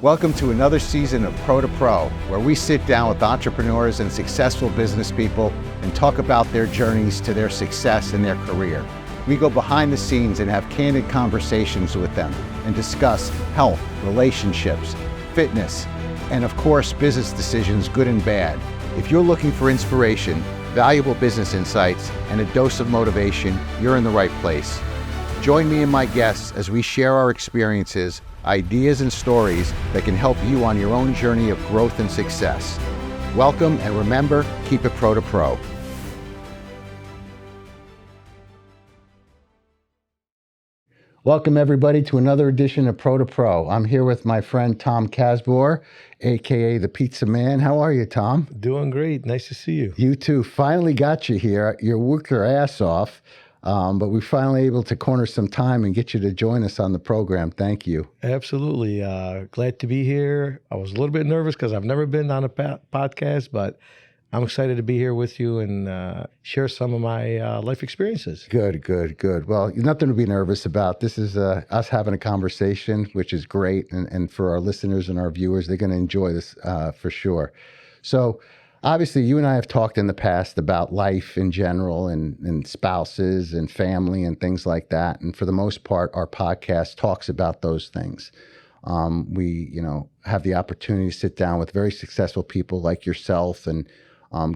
Welcome to another season of Pro-2-Pro, where we sit down with entrepreneurs and successful business people and talk about their journeys to their success in their career. We go behind the scenes and have candid conversations with them and discuss health, relationships, fitness, and of course, business decisions, good and bad. If you're looking for inspiration, valuable business insights, and a dose of motivation, you're in the right place. Join me and my guests as we share our experiences, ideas, and stories that can help you on your own journey of growth and success. Welcome, and remember, keep it Pro-2-Pro. Welcome, everybody, to another edition of Pro-2-Pro. I'm here with my friend Tom Kazbour, aka the Pizza Man. How are you, Tom? Doing great. Nice to see you. You too. Finally got you here. You worked your ass off, but we're finally able to corner some time and get you to join us on the program. Thank you. Absolutely. Glad to be here. I was a little bit nervous because I've never been on a podcast, but I'm excited to be here with you and share some of my life experiences. Good. Well, nothing to be nervous about. This is us having a conversation, which is great. And for our listeners and our viewers, they're going to enjoy this for sure. So obviously, you and I have talked in the past about life in general and spouses and family and things like that. And for the most part, our podcast talks about those things. We, have the opportunity to sit down with very successful people like yourself and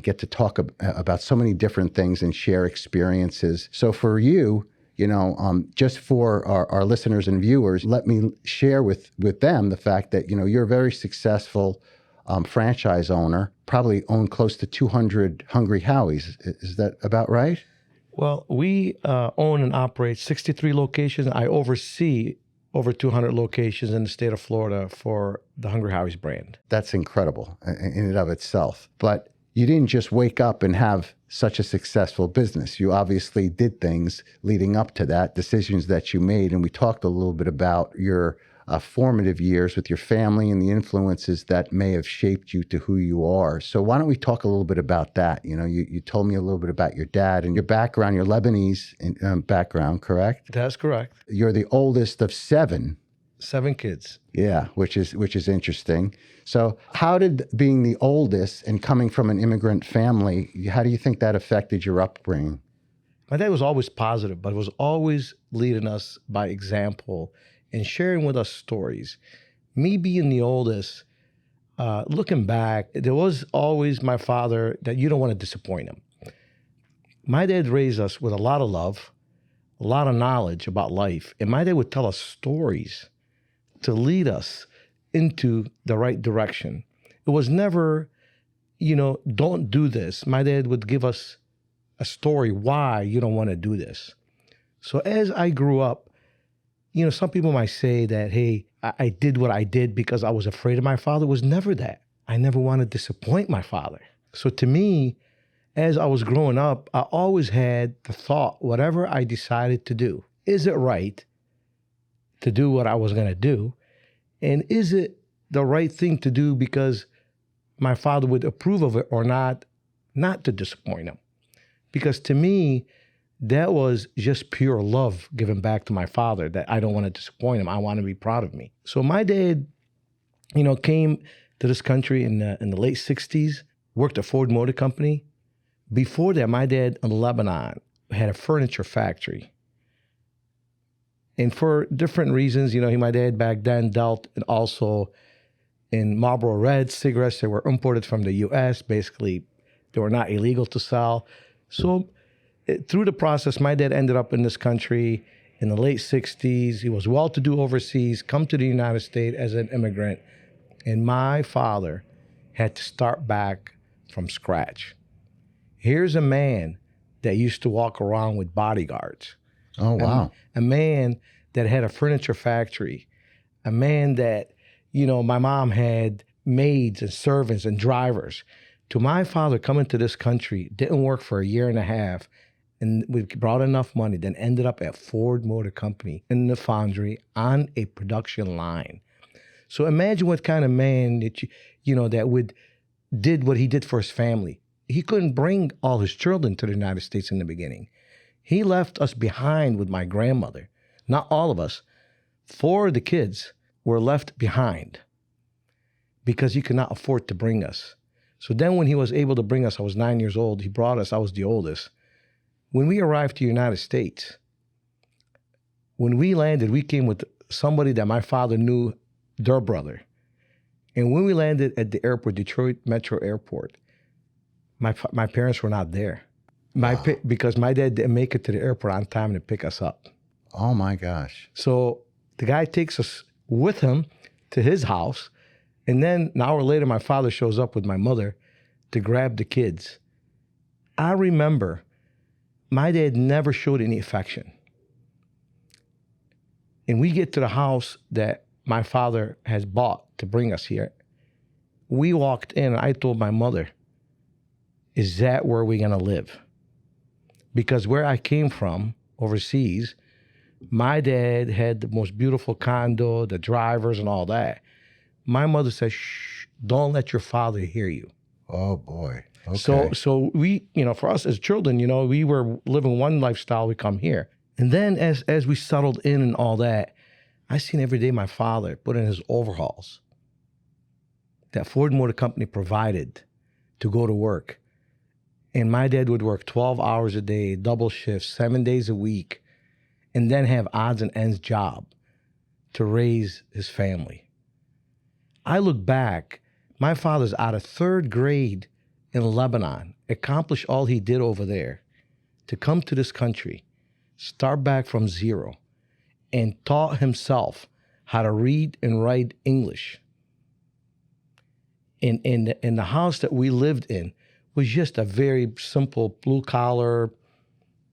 get to talk about so many different things and share experiences. So for you, just for our listeners and viewers, let me share with them the fact that, you're a very successful franchise owner, probably own close to 200 Hungry Howies. Is that about right? Well, we own and operate 63 locations. I oversee over 200 locations in the state of Florida for the Hungry Howie's brand. That's incredible in and of itself. But you didn't just wake up and have such a successful business. You obviously did things leading up to that, decisions that you made. And we talked a little bit about your formative years with your family and the influences that may have shaped you to who you are. So why don't we talk a little bit about that? You told me a little bit about your dad and your background, your Lebanese background, correct? That's correct. You're the oldest of seven. 7 kids. Yeah, which is interesting. So how did being the oldest and coming from an immigrant family, how do you think that affected your upbringing? My dad was always positive, but was always leading us by example and sharing with us stories. Me being the oldest, looking back, there was always my father that you don't want to disappoint him. My dad raised us with a lot of love, a lot of knowledge about life, and my dad would tell us stories to lead us into the right direction. It was never, don't do this. My dad would give us a story why you don't want to do this. So as I grew up, some people might say that, hey, I did what I did because I was afraid of my father. It was never that. I never wanted to disappoint my father. So to me, as I was growing up, I always had the thought, whatever I decided to do, is it right to do what I was going to do? And is it the right thing to do because my father would approve of it or not to disappoint him? Because to me, that was just pure love given back to my father, that I don't want to disappoint him. I want to be proud of me. So my dad, came to this country in the late 60s, worked at Ford Motor Company. Before that, my dad in Lebanon had a furniture factory. And for different reasons, my dad back then dealt also in Marlboro Red cigarettes that were imported from the U.S. Basically, they were not illegal to sell. So through the process, my dad ended up in this country in the late 60s. He was well-to-do overseas, come to the United States as an immigrant. And my father had to start back from scratch. Here's a man that used to walk around with bodyguards. Oh, wow. A man that had a furniture factory. A man that, my mom had maids and servants and drivers. To my father coming to this country, didn't work for a year and a half, and we brought enough money, then ended up at Ford Motor Company in the foundry on a production line. So imagine what kind of man that that did what he did for his family. He couldn't bring all his children to the United States in the beginning. He left us behind with my grandmother. Not all of us. 4 of the kids were left behind. because he could not afford to bring us. So then when he was able to bring us, I was 9 years old. He brought us. I was the oldest. When we arrived to the United States, when we landed, we came with somebody that my father knew, their brother. And when we landed at the airport, Detroit Metro Airport, my parents were not there. Because my dad didn't make it to the airport on time to pick us up. Oh my gosh. So the guy takes us with him to his house. And then an hour later, my father shows up with my mother to grab the kids. I remember my dad never showed any affection. And we get to the house that my father has bought to bring us here. We walked in and I told my mother, is that where we're going to live? Because where I came from overseas, my dad had the most beautiful condo, the drivers and all that. My mother said, shh, don't let your father hear you. Oh boy. Okay. So we, for us as children, we were living one lifestyle, we come here. And then as we settled in and all that, I seen every day my father put in his overalls that Ford Motor Company provided to go to work. And my dad would work 12 hours a day, double shifts, 7 days a week, and then have odds and ends job to raise his family. I look back, my father's out of third grade in Lebanon, accomplished all he did over there to come to this country, start back from zero, and taught himself how to read and write English. In the house that we lived in was just a very simple blue collar.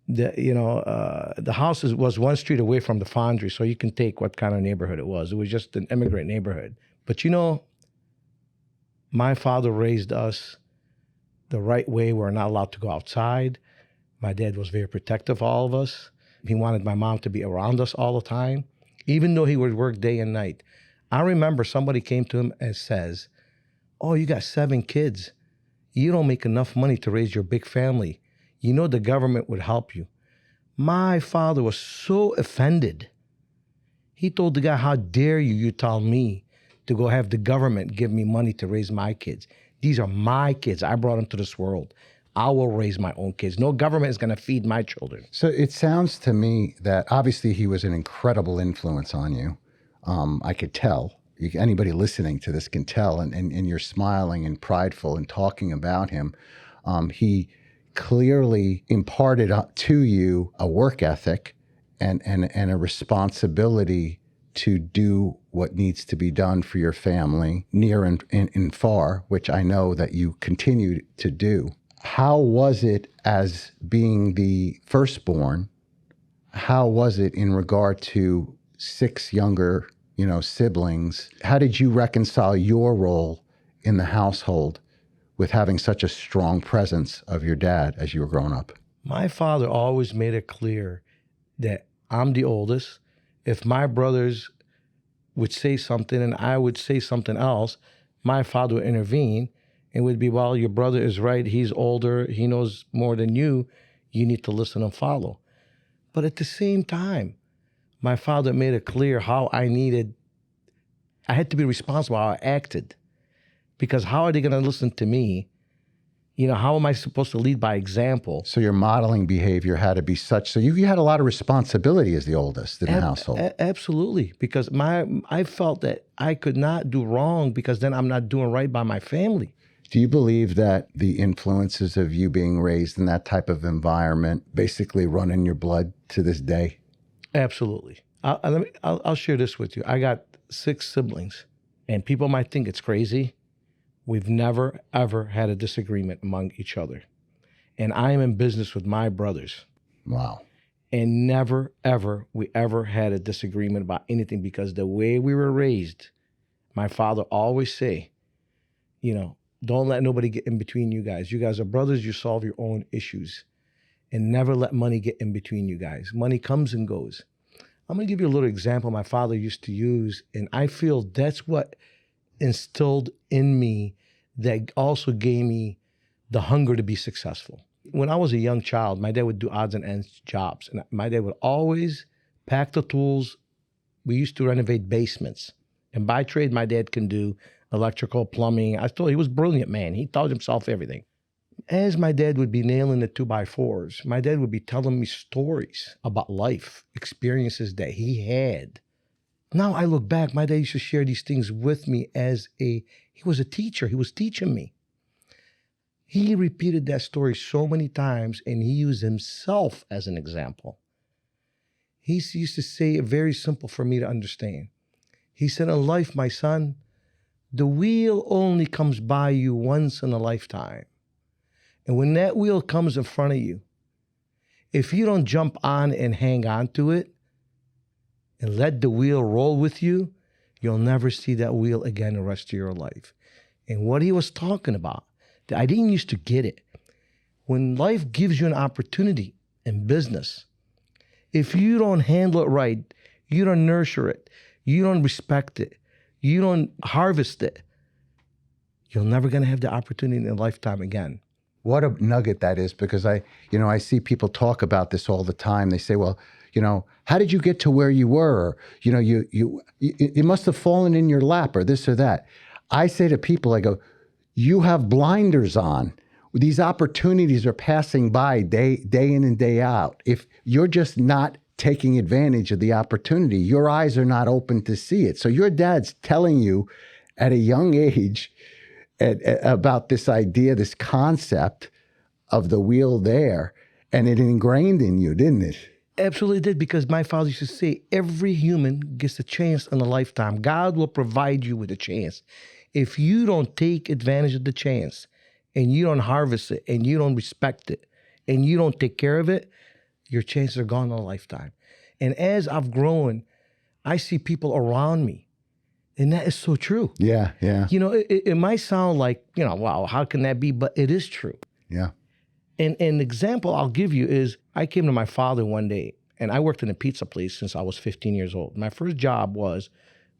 The house was one street away from the foundry, so you can take what kind of neighborhood it was. It was just an immigrant neighborhood. But my father raised us the right way. We're not allowed to go outside. My dad was very protective of all of us. He wanted my mom to be around us all the time, even though he would work day and night. I remember somebody came to him and says, oh, you got 7 kids. You don't make enough money to raise your big family. The government would help you. My father was so offended. He told the guy, how dare you tell me to go have the government give me money to raise my kids. These are my kids. I brought them to this world. I will raise my own kids. No government is going to feed my children. So it sounds to me that obviously he was an incredible influence on you. I could tell. Anybody listening to this can tell. And you're smiling and prideful and talking about him. He clearly imparted to you a work ethic and a responsibility to do what needs to be done for your family, near and far, which I know that you continue to do. How was it as being the firstborn? How was it in regard to 6 younger, siblings? How did you reconcile your role in the household with having such a strong presence of your dad as you were growing up? My father always made it clear that I'm the oldest. If my brothers would say something and I would say something else, my father would intervene and would be, well, your brother is right. He's older. He knows more than you. You need to listen and follow. But at the same time, my father made it clear how I had to be responsible how I acted. Because how are they going to listen to me? How am I supposed to lead by example? So your modeling behavior had to be such. So you had a lot of responsibility as the oldest in the household. Absolutely. Because I felt that I could not do wrong because then I'm not doing right by my family. Do you believe that the influences of you being raised in that type of environment basically run in your blood to this day? Absolutely. I'll share this with you. I got 6 siblings, and people might think it's crazy. We've never, ever had a disagreement among each other. And I am in business with my brothers. Wow. And never, ever, we ever had a disagreement about anything because the way we were raised, my father always say, don't let nobody get in between you guys. You guys are brothers. You solve your own issues. And never let money get in between you guys. Money comes and goes. I'm going to give you a little example my father used to use. And I feel that's what instilled in me that also gave me the hunger to be successful. When I was a young child, my dad would do odds and ends jobs. And my dad would always pack the tools. We used to renovate basements. And by trade, my dad can do electrical, plumbing. I thought he was a brilliant man. He taught himself everything. As my dad would be nailing the 2x4s, my dad would be telling me stories about life, experiences that he had. Now I look back, my dad used to share these things with me he was a teacher. He was teaching me. He repeated that story so many times, and he used himself as an example. He used to say it very simple for me to understand. He said, in life, my son, the wheel only comes by you once in a lifetime. And when that wheel comes in front of you, if you don't jump on and hang on to it and let the wheel roll with you, you'll never see that wheel again the rest of your life. And what he was talking about, I didn't used to get it. When life gives you an opportunity in business, if you don't handle it right, you don't nurture it, you don't respect it, you don't harvest it, you're never going to have the opportunity in a lifetime again. What a nugget that is, because I see people talk about this all the time. They say, well, how did you get to where you were? It must have fallen in your lap or this or that. I say to people, I go, you have blinders on. These opportunities are passing by day in and day out. If you're just not taking advantage of the opportunity, your eyes are not open to see it. So your dad's telling you at a young age about this idea, this concept of the wheel there, and it ingrained in you, didn't it? Absolutely did, because my father used to say, every human gets a chance in a lifetime. God will provide you with a chance. If you don't take advantage of the chance, and you don't harvest it, and you don't respect it, and you don't take care of it, your chances are gone in a lifetime. And as I've grown, I see people around me, and that is so true. Yeah, yeah. It might sound like, wow, how can that be? But it is true. Yeah. And an example I'll give you is I came to my father one day, and I worked in a pizza place since I was 15 years old. My first job was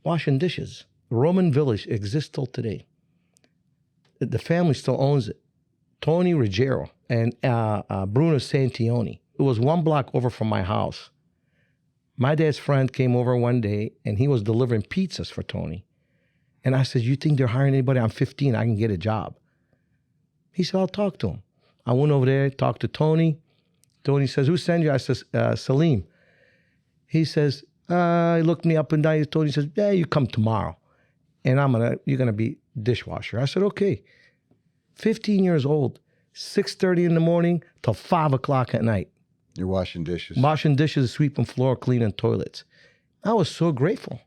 washing dishes. Roman Village exists till today. The family still owns it. Tony Ruggiero and Bruno Santioni. It was one block over from my house. My dad's friend came over one day, and he was delivering pizzas for Tony. And I said, you think they're hiring anybody? I'm 15. I can get a job. He said, I'll talk to him. I went over there, talked to Tony. Tony says, who sent you? I says, Salim. He says, he looked me up and down. Tony says, yeah, you come tomorrow, and you're going to be dishwasher. I said, okay. 15 years old, 6:30 in the morning till 5 o'clock at night. You're washing dishes. Washing dishes, sweeping floor, cleaning toilets. I was so grateful.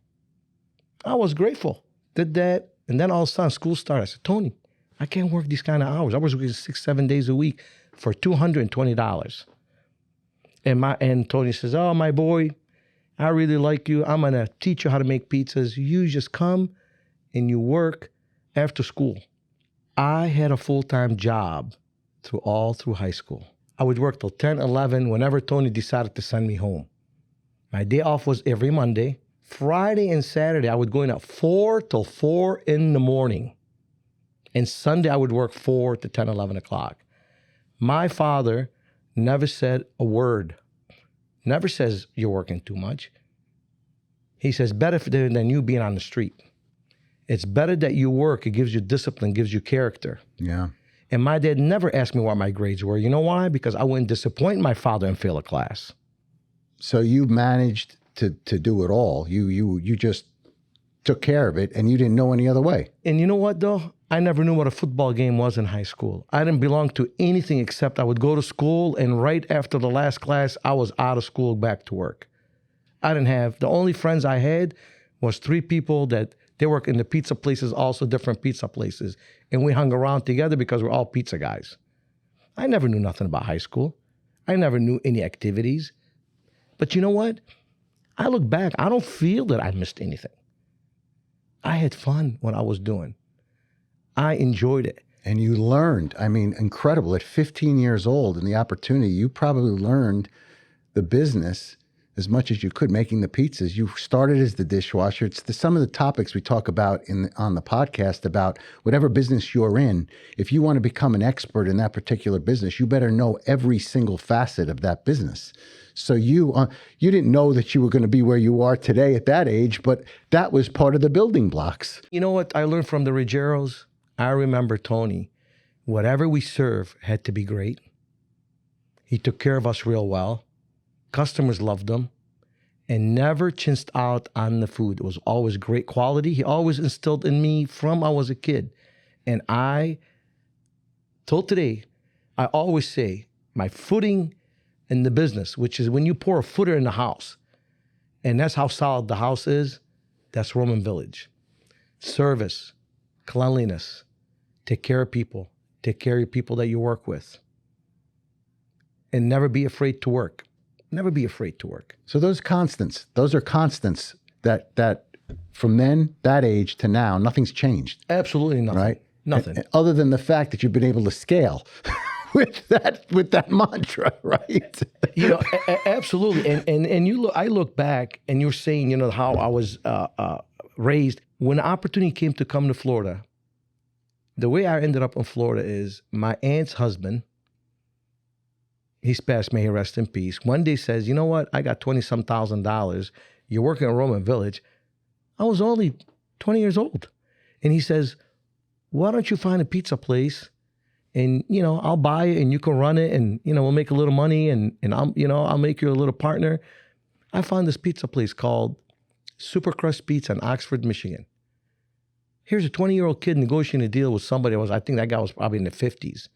I was grateful. Did that. And then all of a sudden, school started. I said, Tony, I can't work these kind of hours. I was working 6-7 days a week for $220. And Tony says, oh, my boy, I really like you. I'm going to teach you how to make pizzas. You just come and you work after school. I had a full-time job all through high school. I would work till 10, 11, whenever Tony decided to send me home. My day off was every Monday. Friday and Saturday, I would go in at 4 till 4 in the morning. And Sunday, I would work 4 to 10, 11 o'clock. My father never said a word. Never says, you're working too much. He says, better than you being on the street. It's better that you work. It gives you discipline, gives you character. Yeah. And my dad never asked me what my grades were. You know why? Because I wouldn't disappoint my father and fail a class. So you managed to do it all. You just took care of it, and you didn't know any other way. And you know what, though? I never knew what a football game was in high school. I didn't belong to anything except I would go to school, and right after the last class, I was out of school back to work. The only friends I had was 3 people that they work in the pizza places, also different pizza places. And we hung around together because we're all pizza guys. I never knew nothing about high school. I never knew any activities. But you know what? I look back, I don't feel that I missed anything. I had fun when I was doing. I enjoyed it. And you learned, incredible. At 15 years old and the opportunity, you probably learned the business as much as you could making the pizzas. You started as the dishwasher. Some of the topics we talk about on the podcast about whatever business you're in. If you want to become an expert in that particular business, you better know every single facet of that business. So you didn't know that you were going to be where you are today at that age, but that was part of the building blocks. You know what I learned from the Ruggeros? I remember Tony. Whatever we serve had to be great. He took care of us real well. Customers loved him and never chinced out on the food. It was always great quality. He always instilled in me from I was a kid. And till today, I always say my footing in the business, which is when you pour a footer in the house, and that's how solid the house is, that's Roman Village. Service, cleanliness, take care of people, take care of your people that you work with, and never be afraid to work. Never be afraid to work. So those are constants that from then, that age to now, nothing's changed. Absolutely nothing. Right? Nothing. Other than the fact that you've been able to scale with that mantra, right? You know, absolutely. And I look back and you're saying, you know, how I was raised. When the opportunity came to come to Florida, the way I ended up in Florida is my aunt's husband, he's passed, may he rest in peace, one day says, you know what, I got $20-some thousand. You're working in Roman Village. I was only 20 years old. And he says, why don't you find a pizza place and, you know, I'll buy it and you can run it and, you know, we'll make a little money and I'll make you a little partner. I found this pizza place called Super Crust Pizza in Oxford, Michigan. Here's a 20-year-old kid negotiating a deal with somebody I think that guy was probably in the 50s.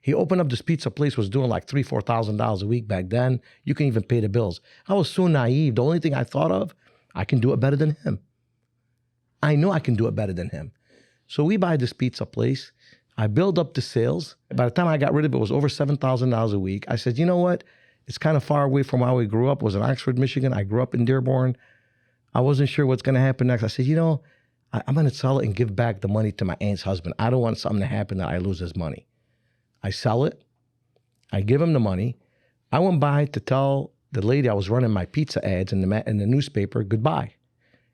He opened up this pizza place, was doing like $3,000, $4,000 a week back then. You can even pay the bills. I was so naive. The only thing I thought of, I can do it better than him. I know I can do it better than him. So we buy this pizza place. I build up the sales. By the time I got rid of it, it was over $7,000 a week. I said, you know what? It's kind of far away from where we grew up. It was in Oxford, Michigan. I grew up in Dearborn. I wasn't sure what's going to happen next. I said, you know, I'm going to sell it and give back the money to my aunt's husband. I don't want something to happen that I lose his money. I sell it. I give him the money. I went by to tell the lady I was running my pizza ads in the newspaper goodbye.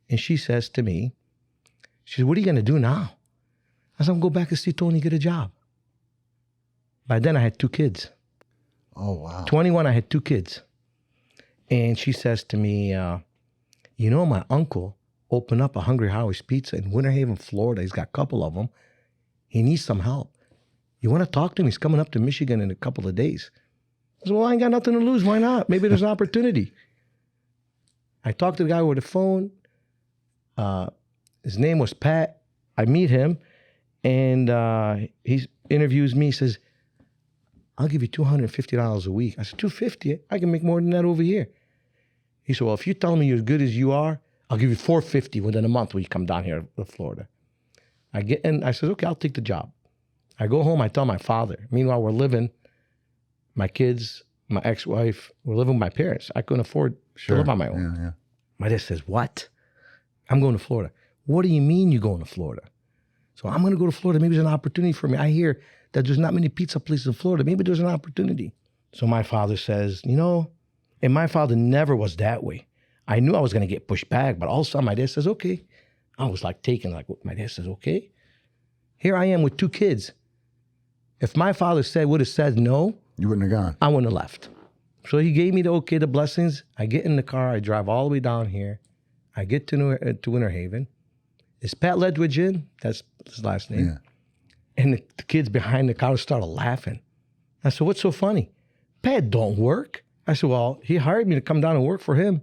And she says to me, she said, what are you going to do now? I said, I'm going to go back and see Tony get a job. By then I had 2 kids. Oh, wow. 21, I had 2 kids. And she says to me, you know, my uncle opened up a Hungry Howie's Pizza in Winter Haven, Florida. He's got a couple of them. He needs some help. You want to talk to him? He's coming up to Michigan in a couple of days. I said, well, I ain't got nothing to lose. Why not? Maybe there's an opportunity. I talked to the guy over the phone. His name was Pat. I meet him, and he interviews me. He says, I'll give you $250 a week. I said, $250? I can make more than that over here. He said, well, if you tell me you're as good as you are, I'll give you $450 within a month when you come down here to Florida. I said, okay, I'll take the job. I go home, I tell my father. Meanwhile, we're living, my kids, my ex-wife, we're living with my parents. I couldn't afford to live on my own. Yeah. My dad says, what? I'm going to Florida. What do you mean you're going to Florida? So I'm going to go to Florida. Maybe there's an opportunity for me. I hear that there's not many pizza places in Florida. Maybe there's an opportunity. So my father says, you know, and my father never was that way. I knew I was going to get pushed back, but all of a sudden my dad says, okay. I was like taken, like my dad says, okay. Here I am with 2 kids. If my father would have said no, You wouldn't have gone. I wouldn't have left. So he gave me the okay, the blessings. I get in the car. I drive all the way down here. I get to Winter Haven. Is Pat Ledwidge in? That's his last name. Yeah. And the kids behind the car started laughing. I said, what's so funny? Pat don't work. I said, well, he hired me to come down and work for him.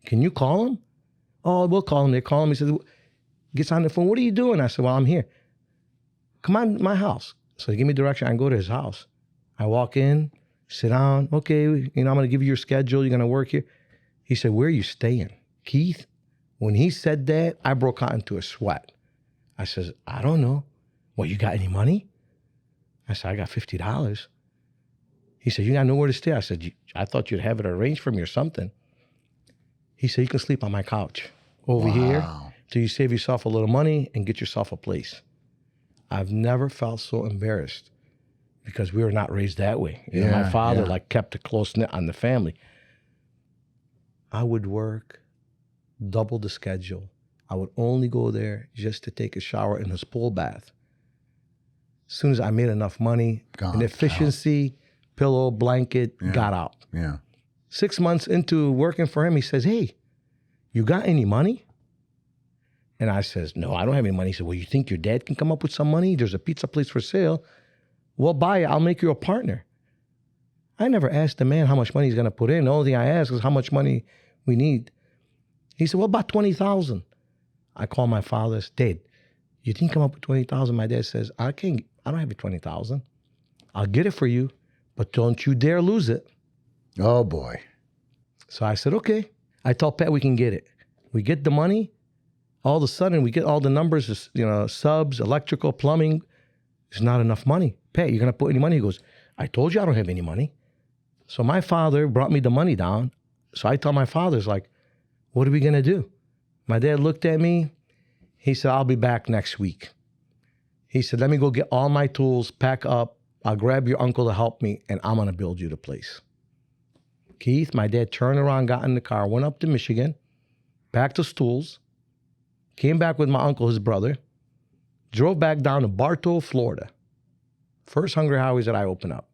Can you call him? Oh, we'll call him. They call him. He says, gets on the phone. What are you doing? I said, well, I'm here. Come on to my house. So they give me direction. I go to his house. I walk in, sit down. Okay, I'm going to give you your schedule. You're going to work here. He said, where are you staying? Keith, when he said that, I broke out into a sweat. I says, I don't know. Well, you got any money? I said, I got $50. He said, you got nowhere to stay? I said, I thought you'd have it arranged for me or something. He said, you can sleep on my couch over here till you save yourself a little money and get yourself a place. I've never felt so embarrassed because we were not raised that way. My father kept a close knit on the family. I would work double the schedule. I would only go there just to take a shower in his pool bath. As soon as I made enough money, an efficiency, pillow, blanket, got out. Yeah. 6 months into working for him, he says, hey, you got any money? And I says, no, I don't have any money. He said, well, you think your dad can come up with some money? There's a pizza place for sale. Well, buy it. I'll make you a partner. I never asked the man how much money he's going to put in. The only thing I asked is how much money we need. He said, well, about 20,000. I call my father, I said, Dad, you think come up with 20,000? My dad says, I don't have 20,000. I'll get it for you, but don't you dare lose it. Oh boy. So I said, okay. I told Pat we can get it. We get the money. All of a sudden, we get all the numbers, subs, electrical, plumbing. There's not enough money. Pat, you going to put any money? He goes, I told you I don't have any money. So my father brought me the money down. So I tell my father, it's like, what are we going to do? My dad looked at me. He said, I'll be back next week. He said, let me go get all my tools, pack up. I'll grab your uncle to help me, and I'm going to build you the place. Keith, my dad turned around, got in the car, went up to Michigan, packed his tools, came back with my uncle, his brother, drove back down to Bartow, Florida. First Hungry Howie's that I opened up.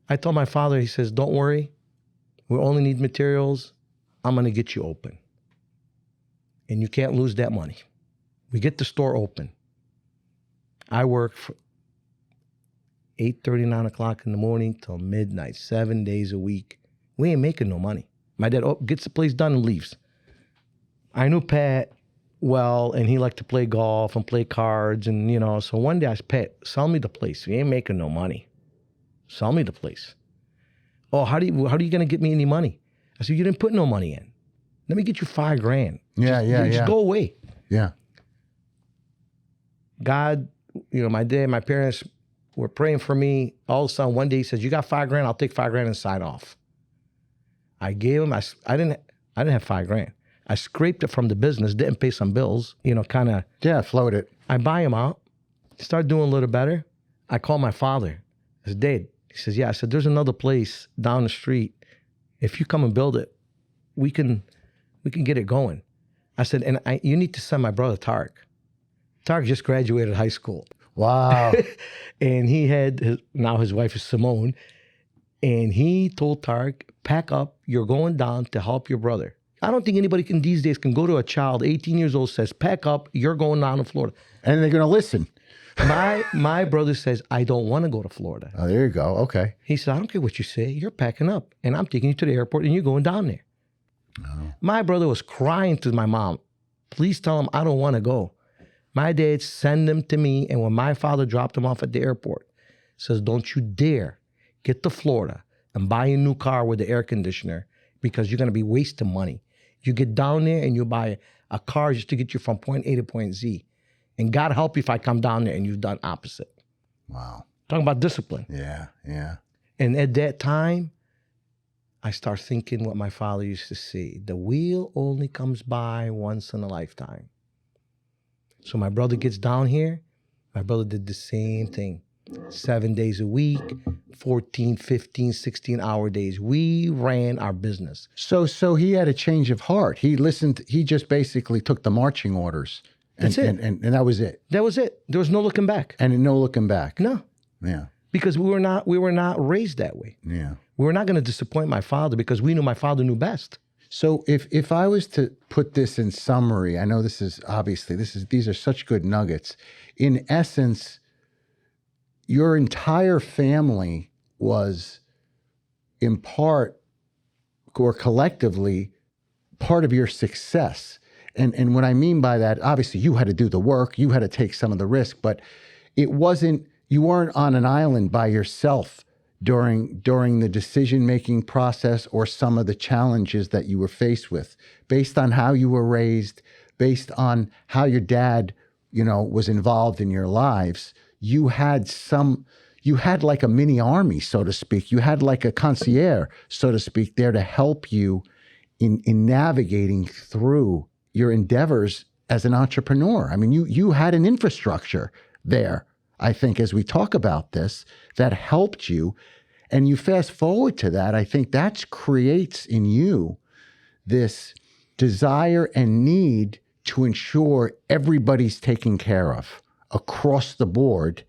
I told my father, he says, don't worry. We only need materials. I'm going to get you open. And you can't lose that money. We get the store open. I work from 8:30, 9 o'clock in the morning till midnight, 7 days a week. We ain't making no money. My dad gets the place done and leaves. I knew Pat well, and he liked to play golf and play cards. And, so one day I said, Pat, sell me the place. We ain't making no money. Sell me the place. Oh, how are you going to get me any money? I said, you didn't put no money in. Let me get you $5,000. Just go away. Yeah. God, my dad, my parents were praying for me. All of a sudden, one day he says, you got $5,000, I'll take $5,000 and sign off. I gave him, I didn't have $5,000. I scraped it from the business, didn't pay some bills, kind of. Yeah, float it. I buy him out, start doing a little better. I call my father. I said, Dad. He says, yeah. I said, there's another place down the street. If you come and build it, we can get it going. I said, and you need to send my brother Tarek. Tarek just graduated high school. Wow. And he had, now his wife is Simone, and he told Tarek, pack up, you're going down to help your brother. I don't think anybody these days can go to a child, 18 years old, says, pack up, you're going down to Florida. And they're going to listen. My brother says, I don't want to go to Florida. Oh, there you go. Okay. He said, I don't care what you say. You're packing up, and I'm taking you to the airport, and you're going down there. Oh. My brother was crying to my mom. Please tell him I don't want to go. My dad sent him to me, and when my father dropped him off at the airport, says, don't you dare get to Florida and buy a new car with the air conditioner because you're going to be wasting money. You get down there and you buy a car just to get you from point A to point Z. And God help you if I come down there and you've done opposite. Wow. Talking about discipline. Yeah, yeah. And at that time, I start thinking what my father used to say. The wheel only comes by once in a lifetime. So my brother gets down here. My brother did the same thing. 7 days a week, 14, 15, 16-hour days. We ran our business. So he had a change of heart. He listened. He just basically took the marching orders. That's it. And that was it. That was it. There was no looking back. And no looking back. No. Yeah. Because we were not raised that way. Yeah. We were not going to disappoint my father because we knew my father knew best. So if I was to put this in summary, I know these are such good nuggets. In essence, your entire family was in part or collectively part of your success. And what I mean by that, obviously you had to do the work, you had to take some of the risk, but you weren't on an island by yourself during the decision-making process or some of the challenges that you were faced with, based on how you were raised, based on how your dad, was involved in your lives. You had like a mini army, so to speak. You had like a concierge, so to speak, there to help you in navigating through your endeavors as an entrepreneur. I mean, you had an infrastructure there, I think, as we talk about this, that helped you. And you fast forward to that, I think that creates in you this desire and need to ensure everybody's taken care of across the board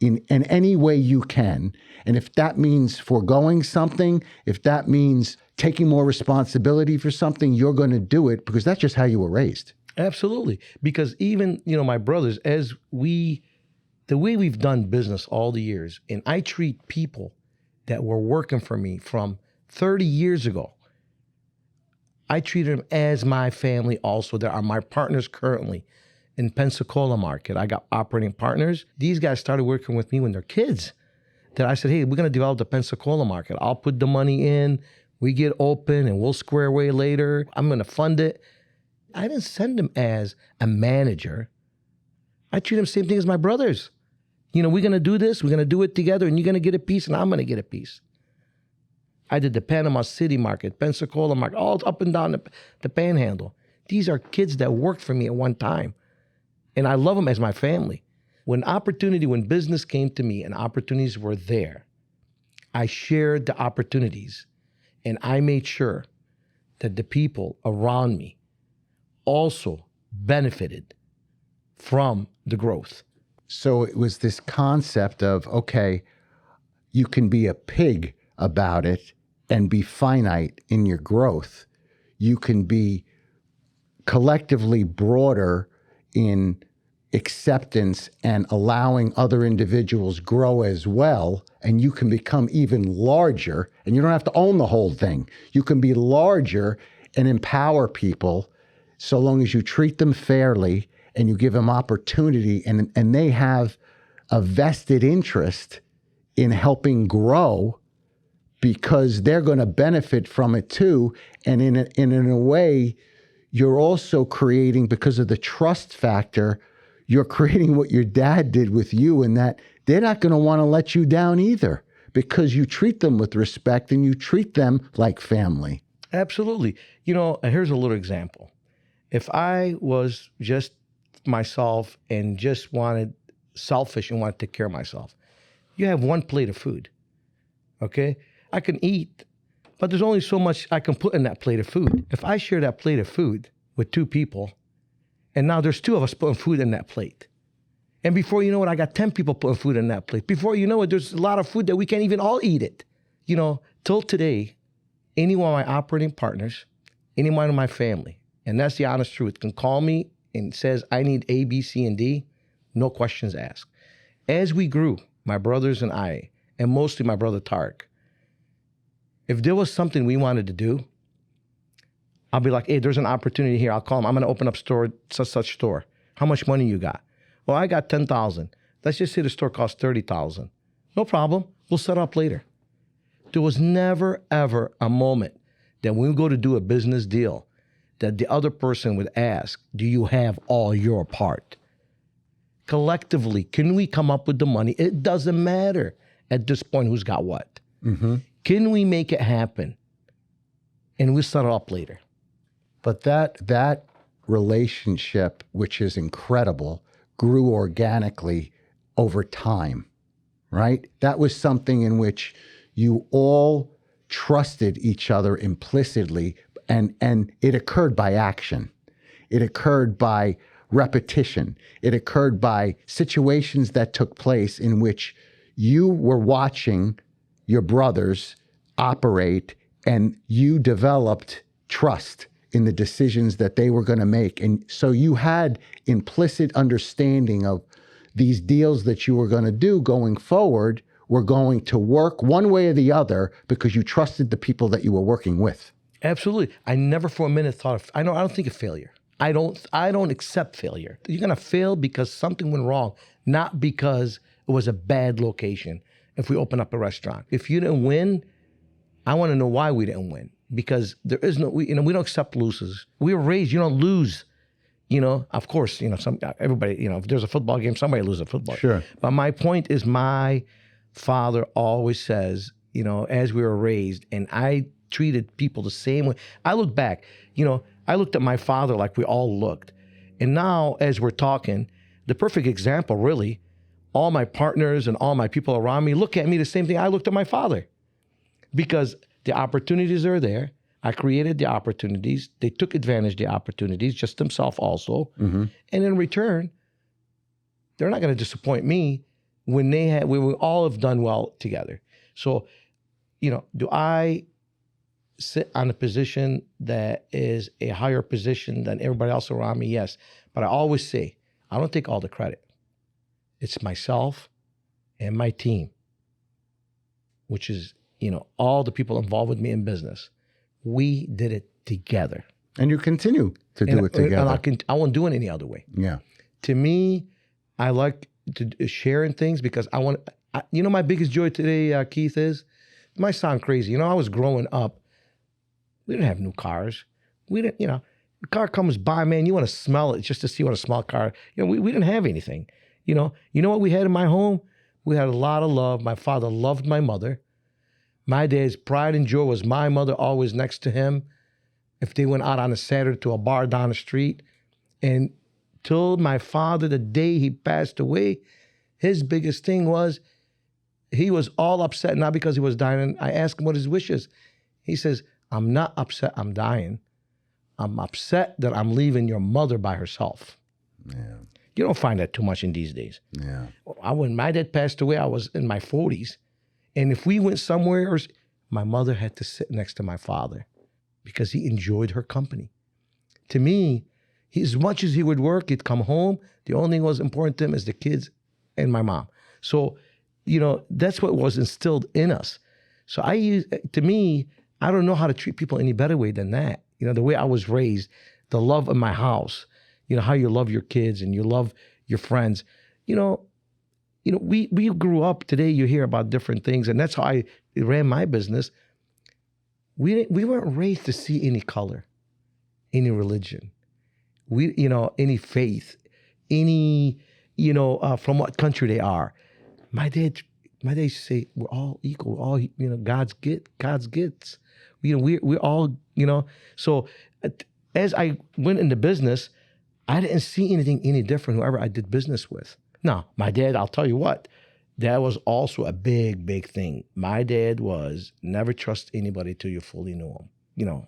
in any way you can. And if that means foregoing something, if that means taking more responsibility for something, you're going to do it because that's just how you were raised. Absolutely. Because even, my brothers, the way we've done business all the years, and I treat people that were working for me from 30 years ago, I treat them as my family also. They are my partners currently in Pensacola market. I got operating partners. These guys started working with me when they're kids. That I said, hey, we're going to develop the Pensacola market. I'll put the money in. We get open and we'll square away later. I'm going to fund it. I didn't send them as a manager. I treat them the same thing as my brothers. We're going to do this. We're going to do it together, and you're going to get a piece, and I'm going to get a piece. I did the Panama City market, Pensacola market, all up and down the panhandle. These are kids that worked for me at one time, and I love them as my family. When business came to me and opportunities were there, I shared the opportunities, and I made sure that the people around me also benefited from the growth. So it was this concept of, okay, you can be a pig about it and be finite in your growth. You can be collectively broader in acceptance and allowing other individuals grow as well, and you can become even larger, and you don't have to own the whole thing. You can be larger and empower people so long as you treat them fairly and you give them opportunity, and they have a vested interest in helping grow because they're going to benefit from it too. And in a way, you're also creating, because of the trust factor, you're creating what your dad did with you, in that they're not going to want to let you down either because you treat them with respect and you treat them like family. Absolutely. Here's a little example. If I was just myself and just selfish and wanted to take care of myself, you have one plate of food, okay? I can eat, but there's only so much I can put in that plate of food. If I share that plate of food with two people, and now there's two of us putting food in that plate, and before you know it, I got 10 people putting food in that plate. Before you know it, there's a lot of food that we can't even all eat it. Till today, any one of my operating partners, any one of my family, and that's the honest truth, can call me and says, I need A, B, C, and D, no questions asked. As we grew, my brothers and I, and mostly my brother Tarek, if there was something we wanted to do, I'll be like, hey, there's an opportunity here. I'll call them. I'm going to open up such store. How much money you got? Well, I got 10,000. Let's just say the store costs 30,000. No problem. We'll set up later. There was never, ever a moment that when we go to do a business deal that the other person would ask, do you have all your part? Collectively, can we come up with the money? It doesn't matter at this point who's got what. Mm-hmm. Can we make it happen? And we'll set it up later. But that relationship, which is incredible, grew organically over time, right? That was something in which you all trusted each other implicitly, and it occurred by action. It occurred by repetition. It occurred by situations that took place in which you were watching your brothers operate, and you developed trust in the decisions that they were going to make. And so you had implicit understanding of these deals that you were going to do going forward were going to work one way or the other because you trusted the people that you were working with. Absolutely. I never for a minute thought of, I don't think of failure. I don't accept failure. You're going to fail because something went wrong, not because it was a bad location. If we open up a restaurant, if you didn't win, I want to know why we didn't win, because there is no, we don't accept losses. We were raised, you don't lose. Of course, everybody, if there's a football game, somebody loses a football game. Sure. But my point is, my father always says, as we were raised, and I treated people the same way. I look back, I looked at my father like we all looked. And now, as we're talking, the perfect example, really, all my partners and all my people around me look at me the same thing I looked at my father. because the opportunities are there. I created the opportunities. They took advantage of the opportunities, just themselves also. Mm-hmm. And in return, they're not going to disappoint me when we all have done well together. So, do I sit on a position that is a higher position than everybody else around me? Yes. But I always say, I don't take all the credit. It's myself and my team, which is, all the people involved with me in business. We did it together. And you continue to do it together. And I won't do it any other way. Yeah. To me, I like to sharing things because my biggest joy today, Keith, it might sound crazy. I was growing up. We didn't have new cars. We didn't, the car comes by, man, you want to smell it just to see what a small car. We didn't have anything. You know what we had in my home? We had a lot of love. My father loved my mother. My dad's pride and joy was my mother always next to him. If they went out on a Saturday to a bar down the street, and till my father, the day he passed away, his biggest thing was he was all upset, not because he was dying. I asked him what his wish is. He says, I'm not upset I'm dying. I'm upset that I'm leaving your mother by herself. Yeah. You don't find that too much in these days. Yeah. When my dad passed away, I was in my 40s. And if we went somewhere, my mother had to sit next to my father because he enjoyed her company. To me, as much as he would work, he'd come home. The only thing that was important to him is the kids and my mom. So, that's what was instilled in us. So to me, I don't know how to treat people any better way than that. The way I was raised, the love in my house, how you love your kids and you love your friends. We grew up today, you hear about different things, and that's how I ran my business. We weren't raised to see any color, any religion, any faith, any, from what country they are. My dad used to say, we're all equal, we're all, God's gifts. We're all, so as I went into business, I didn't see anything any different whoever I did business with. Now, my dad, I'll tell you what, that was also a big, big thing. My dad was never trust anybody till you fully knew him.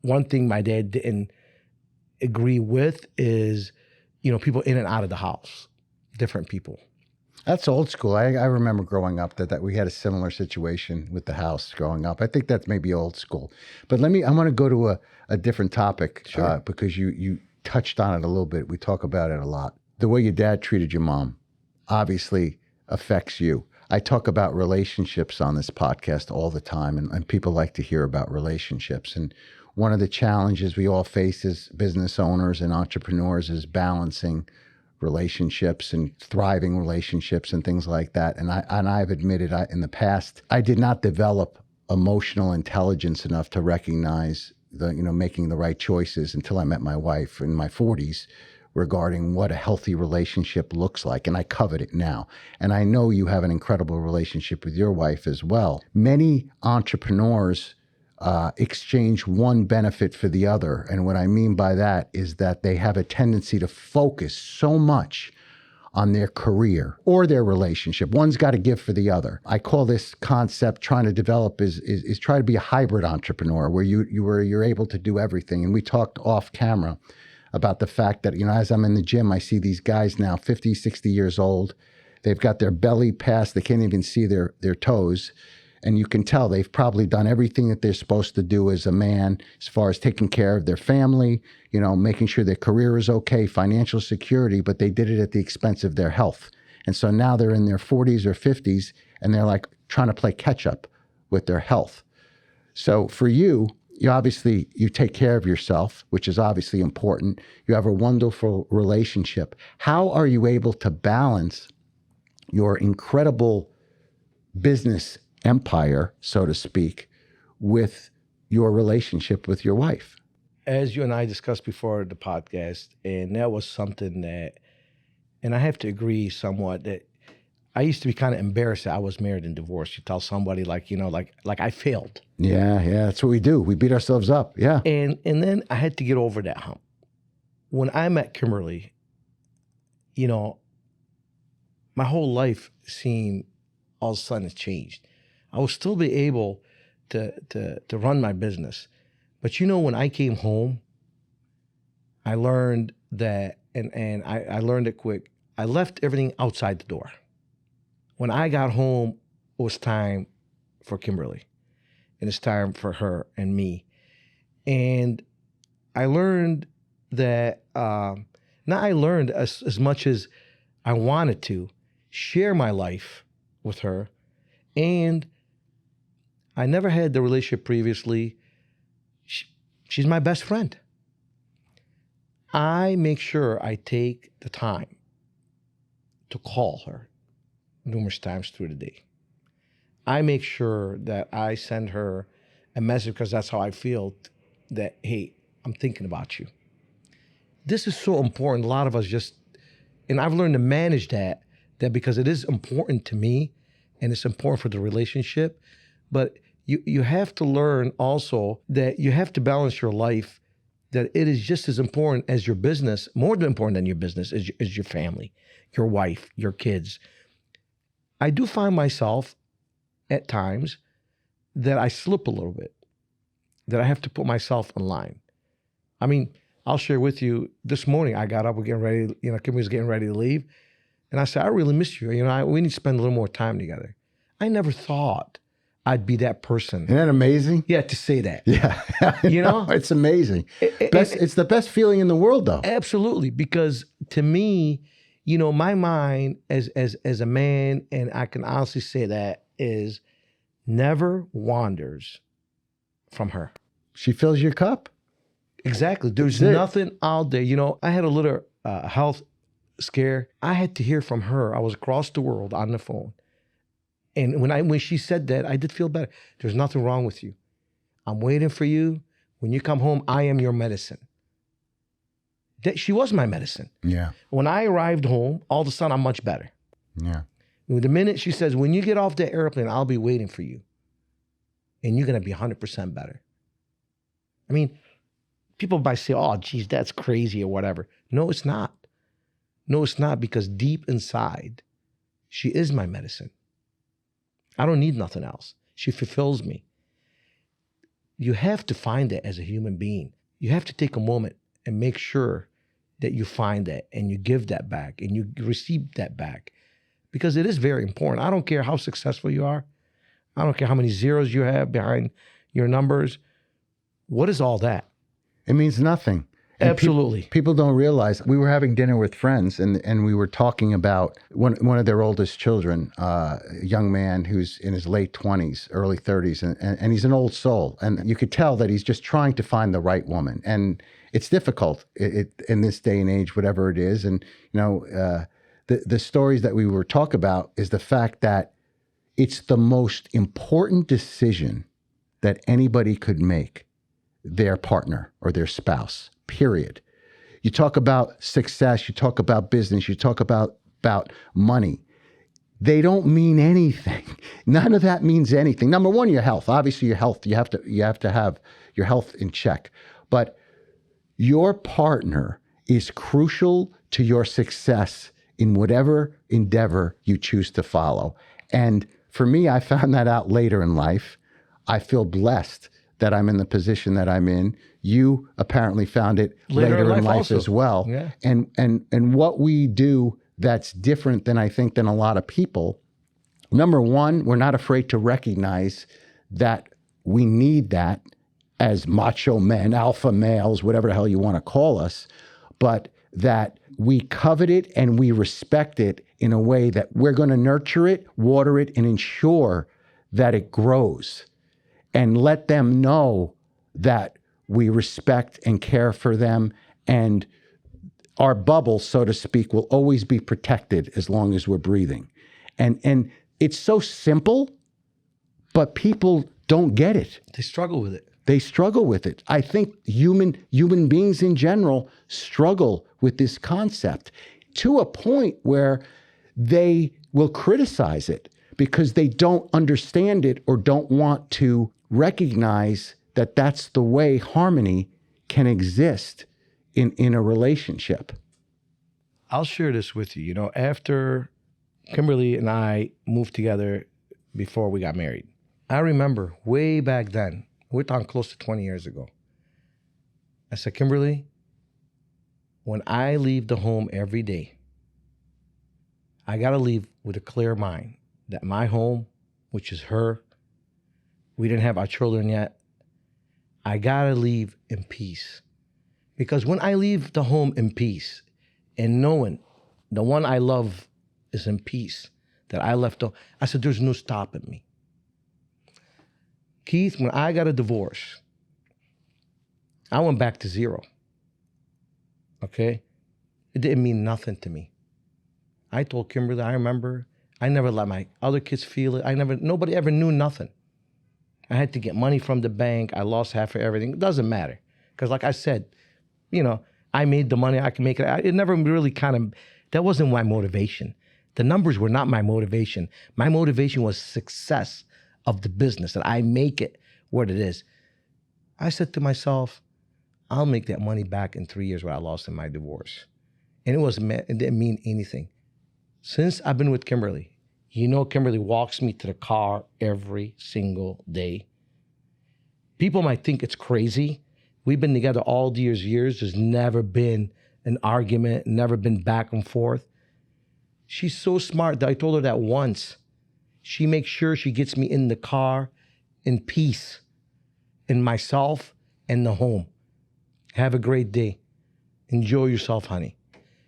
One thing my dad didn't agree with is, people in and out of the house, different people. That's old school. I remember growing up that we had a similar situation with the house growing up. I think that's maybe old school. But I want to go to a different topic. Sure. Because you touched on it a little bit. We talk about it a lot. The way your dad treated your mom obviously affects you. I talk about relationships on this podcast all the time, and people like to hear about relationships. And one of the challenges we all face as business owners and entrepreneurs is balancing relationships and thriving relationships and things like that. And I've admitted in the past, I did not develop emotional intelligence enough to recognize making the right choices until I met my wife in my 40s regarding what a healthy relationship looks like. And I covet it now. And I know you have an incredible relationship with your wife as well. Many entrepreneurs exchange one benefit for the other. And what I mean by that is that they have a tendency to focus so much on their career or their relationship. One's got to give for the other. I call this concept trying to develop is try to be a hybrid entrepreneur where you're able to do everything. And we talked off camera about the fact that, as I'm in the gym, I see these guys now 50, 60 years old. They've got their belly past, they can't even see their toes. And you can tell they've probably done everything that they're supposed to do as a man, as far as taking care of their family, making sure their career is okay, financial security, but they did it at the expense of their health. And so now they're in their 40s or 50s, and they're like trying to play catch up with their health. So for you obviously, you take care of yourself, which is obviously important. You have a wonderful relationship. How are you able to balance your incredible business empire, so to speak, with your relationship with your wife? As you and I discussed before the podcast, and that was something that, and I have to agree somewhat, that I used to be kind of embarrassed that I was married and divorced. You tell somebody like I failed. Yeah, that's what we do. We beat ourselves up. Yeah. And then I had to get over that hump. When I met Kimberly, my whole life seemed all of a sudden it's changed. I will still be able to run my business. But when I came home, I learned that, and I learned it quick. I left everything outside the door. When I got home, it was time for Kimberly, and it's time for her and me. And I learned that, not I learned as much as I wanted to share my life with her. And I never had the relationship previously. She's my best friend. I make sure I take the time to call her numerous times through the day. I make sure that I send her a message, because that's how I feel, that, hey, I'm thinking about you. This is so important. A lot of us and I've learned to manage that because it is important to me and it's important for the relationship. But you have to learn also that you have to balance your life, that it is just as important as your business, more than important than your business, is your family, your wife, your kids. I do find myself at times that I slip a little bit, that I have to put myself in line. I mean, I'll share with you, this morning I got up, we're getting ready, Kim was getting ready to leave. And I said, I really miss you. We need to spend a little more time together. I never thought I'd be that person. Isn't that amazing? Yeah, to say that. Yeah. It's amazing. It's the best feeling in the world, though. Absolutely. Because to me, my mind as a man, and I can honestly say that, is never wanders from her. She fills your cup. Exactly. There's nothing out there. I had a little health scare. I had to hear from her. I was across the world on the phone. And when she said that, I did feel better. There's nothing wrong with you. I'm waiting for you. When you come home, I am your medicine. She was my medicine. Yeah. When I arrived home, all of a sudden, I'm much better. Yeah. The minute she says, when you get off the airplane, I'll be waiting for you. And you're going to be 100% better. I mean, people might say, oh, geez, that's crazy or whatever. No, it's not. No, it's not, because deep inside, she is my medicine. I don't need nothing else. She fulfills me. You have to find that as a human being. You have to take a moment and make sure that you find that and you give that back and you receive that back, because it is very important. I don't care how successful you are. I don't care how many zeros you have behind your numbers. What is all that? It means nothing. And absolutely. People don't realize. We were having dinner with friends, and we were talking about one of their oldest children, a young man who's in his late 20s, early 30s, and he's an old soul. And you could tell that he's just trying to find the right woman. And it's difficult in this day and age, whatever it is. And, the stories that we were talking about is the fact that it's the most important decision that anybody could make, their partner or their spouse. Period. You talk about success, you talk about business, you talk about money. They don't mean anything. None of that means anything. Number one, your health. Obviously, your health. You have to have your health in check. But your partner is crucial to your success in whatever endeavor you choose to follow. And for me, I found that out later in life. I feel blessed that I'm in the position that I'm in. You apparently found it later in life also, as well. Yeah. And what we do that's different than I think than a lot of people. Number one, we're not afraid to recognize that we need that as macho men, alpha males, whatever the hell you want to call us, but that we covet it and we respect it in a way that we're going to nurture it, water it, and ensure that it grows. And let them know that we respect and care for them, and our bubble, so to speak, will always be protected as long as we're breathing. And it's so simple, but people don't get it. They struggle with it. They struggle with it. I think human beings in general struggle with this concept to a point where they will criticize it because they don't understand it or don't want to recognize that that's the way harmony can exist in a relationship. I'll share this with you. You know, after Kimberly and I moved together before we got married, I remember way back then, we're talking close to 20 years ago. I said, Kimberly, when I leave the home every day, I got to leave with a clear mind that my home, which is her, we didn't have our children yet, I got to leave in peace. Because when I leave the home in peace and knowing the one I love is in peace, that I left home, I said, there's no stopping me. Keith, when I got a divorce, I went back to zero. Okay? It didn't mean nothing to me. I told Kimberly, I remember, I never let my other kids feel it. Nobody ever knew nothing. I had to get money from the bank. I lost half of everything. It doesn't matter. Because like I said, I made the money. I can make it. It never really that wasn't my motivation. The numbers were not my motivation. My motivation was success of the business, that I make it what it is. I said to myself, I'll make that money back in 3 years what I lost in my divorce. And it didn't mean anything. Since I've been with Kimberly, Kimberly walks me to the car every single day. People might think it's crazy. We've been together all these years. There's never been an argument, never been back and forth. She's so smart that I told her that once. She makes sure she gets me in the car in peace, in myself and the home. Have a great day. Enjoy yourself, honey.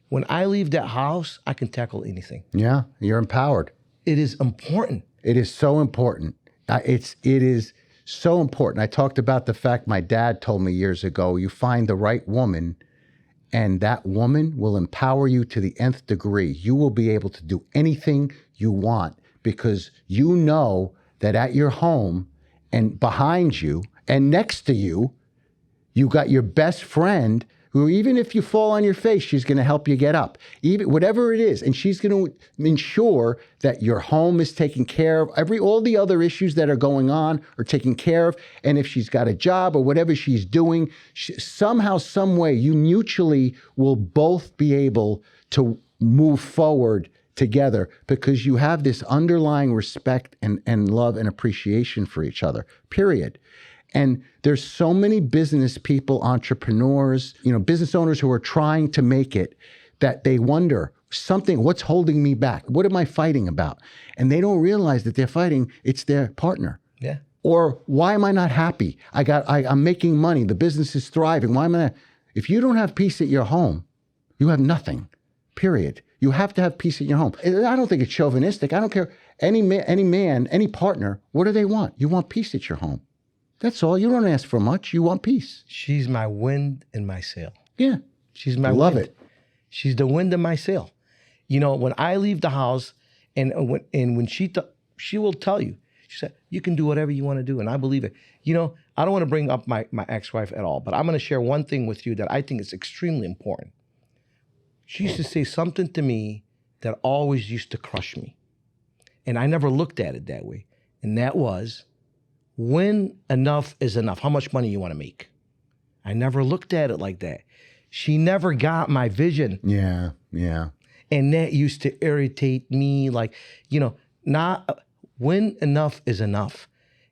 When I leave that house, I can tackle anything. Yeah, you're empowered. It is important. It is so important. It is so important. I talked about the fact my dad told me years ago, you find the right woman and that woman will empower you to the nth degree. You will be able to do anything you want because you know that at your home and behind you and next to you, you got your best friend who, even if you fall on your face, she's going to help you get up, even whatever it is. And she's going to ensure that your home is taken care of. All the other issues that are going on are taken care of. And if she's got a job or whatever she's doing, somehow, some way, you mutually will both be able to move forward together because you have this underlying respect and love and appreciation for each other, period. And there's so many business people, entrepreneurs, business owners who are trying to make it that they wonder what's holding me back? What am I fighting about? And they don't realize that they're fighting, it's their partner. Yeah. Or why am I not happy? I'm making money. The business is thriving. Why am I not? If you don't have peace at your home, you have nothing, period. You have to have peace at your home. I don't think it's chauvinistic. I don't care. Any man, any partner, what do they want? You want peace at your home. That's all. You don't ask for much. You want peace. She's my wind in my sail. Yeah. She's my Love wind. it. She's the wind in my sail. When I leave the house and when she will tell you, she said, you can do whatever you want to do. And I believe it. I don't want to bring up my ex-wife at all, but I'm going to share one thing with you that I think is extremely important. She used to say something to me that always used to crush me. And I never looked at it that way. And that was, when enough is enough, how much money you want to make? I never looked at it like that. She never got my vision. Yeah, yeah. And that used to irritate me, not when enough is enough.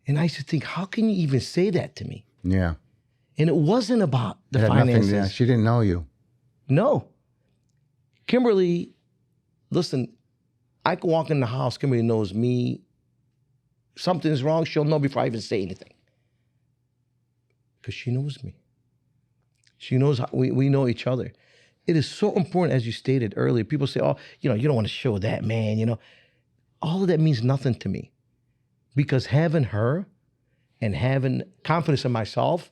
And I used to think, how can you even say that to me? Yeah. And it wasn't about the It had finances. nothing, yeah, she didn't know you. No. Kimberly, listen, I can walk in the house, Kimberly knows me. Something's wrong, she'll know before I even say anything. Because she knows me. She knows how we know each other. It is so important, as you stated earlier. People say, oh, you don't want to show that, man, All of that means nothing to me. Because having her and having confidence in myself,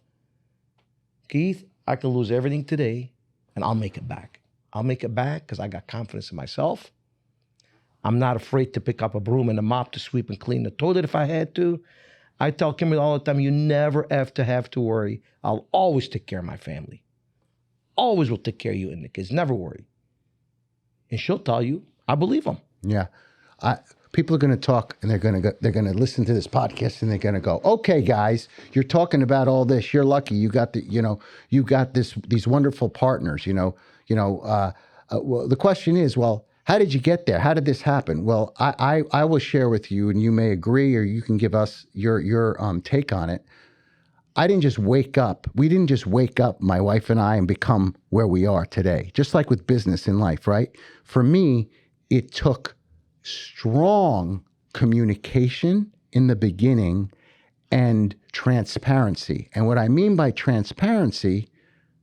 Keith, I can lose everything today and I'll make it back. I'll make it back because I got confidence in myself. I'm not afraid to pick up a broom and a mop to sweep and clean the toilet if I had to. I tell Kimberly all the time, you never have to worry. I'll always take care of my family. Always will take care of you and the kids. Never worry. And she'll tell you, I believe them. Yeah. People are going to talk and they're going to listen to this podcast and they're going to go, okay, guys, you're talking about all this. You're lucky. You got these wonderful partners, well, the question is, well, how did you get there? How did this happen? Well, I will share with you, and you may agree, or you can give us your take on it. I didn't just wake up. We didn't just wake up, my wife and I, and become where we are today. Just like with business in life, right? For me, it took strong communication in the beginning and transparency. And what I mean by transparency,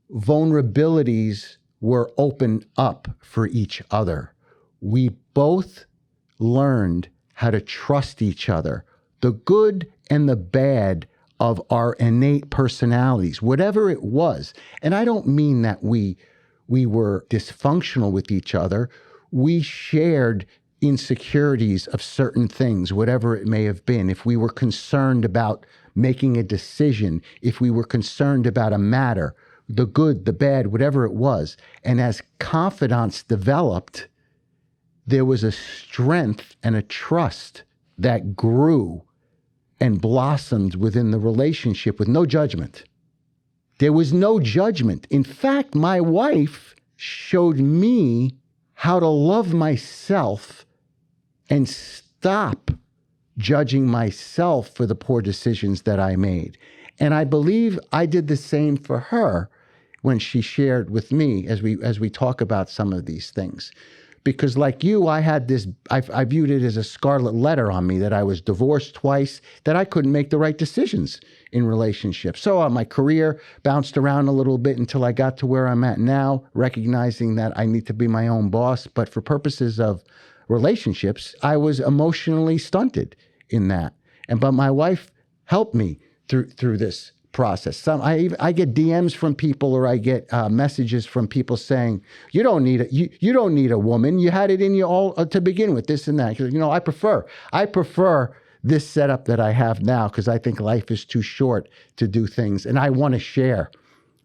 vulnerabilities were opened up for each other. We both learned how to trust each other, the good and the bad of our innate personalities, whatever it was. And I don't mean that we were dysfunctional with each other. We shared insecurities of certain things, whatever it may have been. If we were concerned about making a decision, if we were concerned about a matter, the good, the bad, whatever it was. And as confidence developed, there was a strength and a trust that grew and blossomed within the relationship with no judgment. There was no judgment. In fact, my wife showed me how to love myself and stop judging myself for the poor decisions that I made. And I believe I did the same for her when she shared with me as we talk about some of these things. Because like you, I had this, I viewed it as a scarlet letter on me that I was divorced twice, that I couldn't make the right decisions in relationships. So my career bounced around a little bit until I got to where I'm at now, recognizing that I need to be my own boss. But for purposes of relationships, I was emotionally stunted in that. But my wife helped me through this process. I get DMs from people, or I get messages from people saying, you don't need a woman. You had it in you all to begin with, this and that. You know, I prefer this setup that I have now, because I think life is too short to do things, and I want to share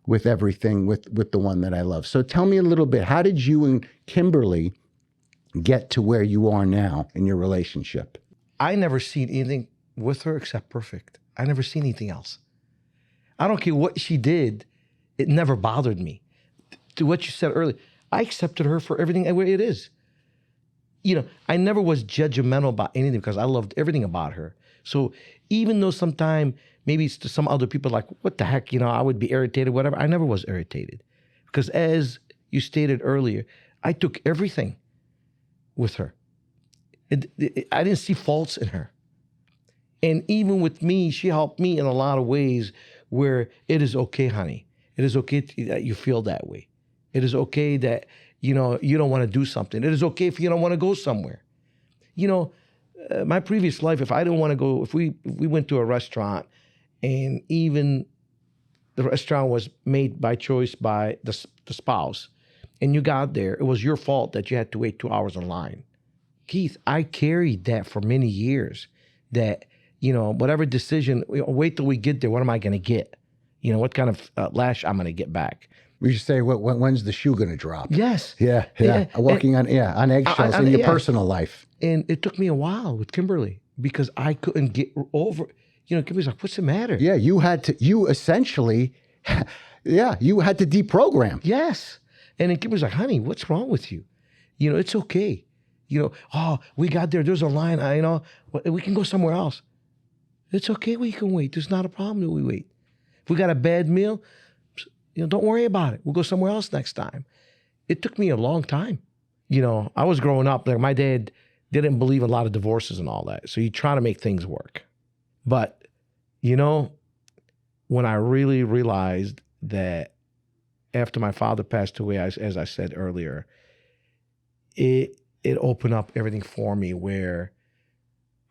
with everything with the one that I love. So tell me a little bit, how did you and Kimberly get to where you are now in your relationship? I never seen anything with her except perfect. I never seen anything else. I don't care what she did. It never bothered me. To what you said earlier, I accepted her for everything the way it is. You know, I never was judgmental about anything because I loved everything about her. So even though sometimes maybe to some other people like, what the heck, you know, I would be irritated, whatever. I never was irritated. Because as you stated earlier, I took everything with her. I didn't see faults in her. And even with me, she helped me in a lot of ways where it is okay, honey. It is okay that you feel that way. It is okay that, you know, you don't want to do something. It is okay if you don't want to go somewhere. You know, my previous life, if I didn't want to go, if we went to a restaurant and even the restaurant was made by choice by the spouse, and you got there, it was your fault that you had to wait 2 hours in line. Keith, I carried that for many years, that, you know, whatever decision, wait till we get there, what am I going to get? You know, what kind of lash I'm going to get back? We should say, when's the shoe going to drop? Yes. Yeah. Walking on eggshells in your personal life. And it took me a while with Kimberly because I couldn't get over, you know, Kimberly's like, what's the matter? Yeah, you essentially, you had to deprogram. Yes. And then Kimberly's like, honey, what's wrong with you? You know, it's okay. You know, oh, we got there. There's a line. You know, we can go somewhere else. It's okay. We can wait. There's not a problem that we wait. If we got a bad meal, you know, don't worry about it. We'll go somewhere else next time. It took me a long time. You know, I was growing up, like my dad didn't believe in a lot of divorces and all that. So you try to make things work. But, you know, when I really realized that after my father passed away, as I said earlier, it opened up everything for me where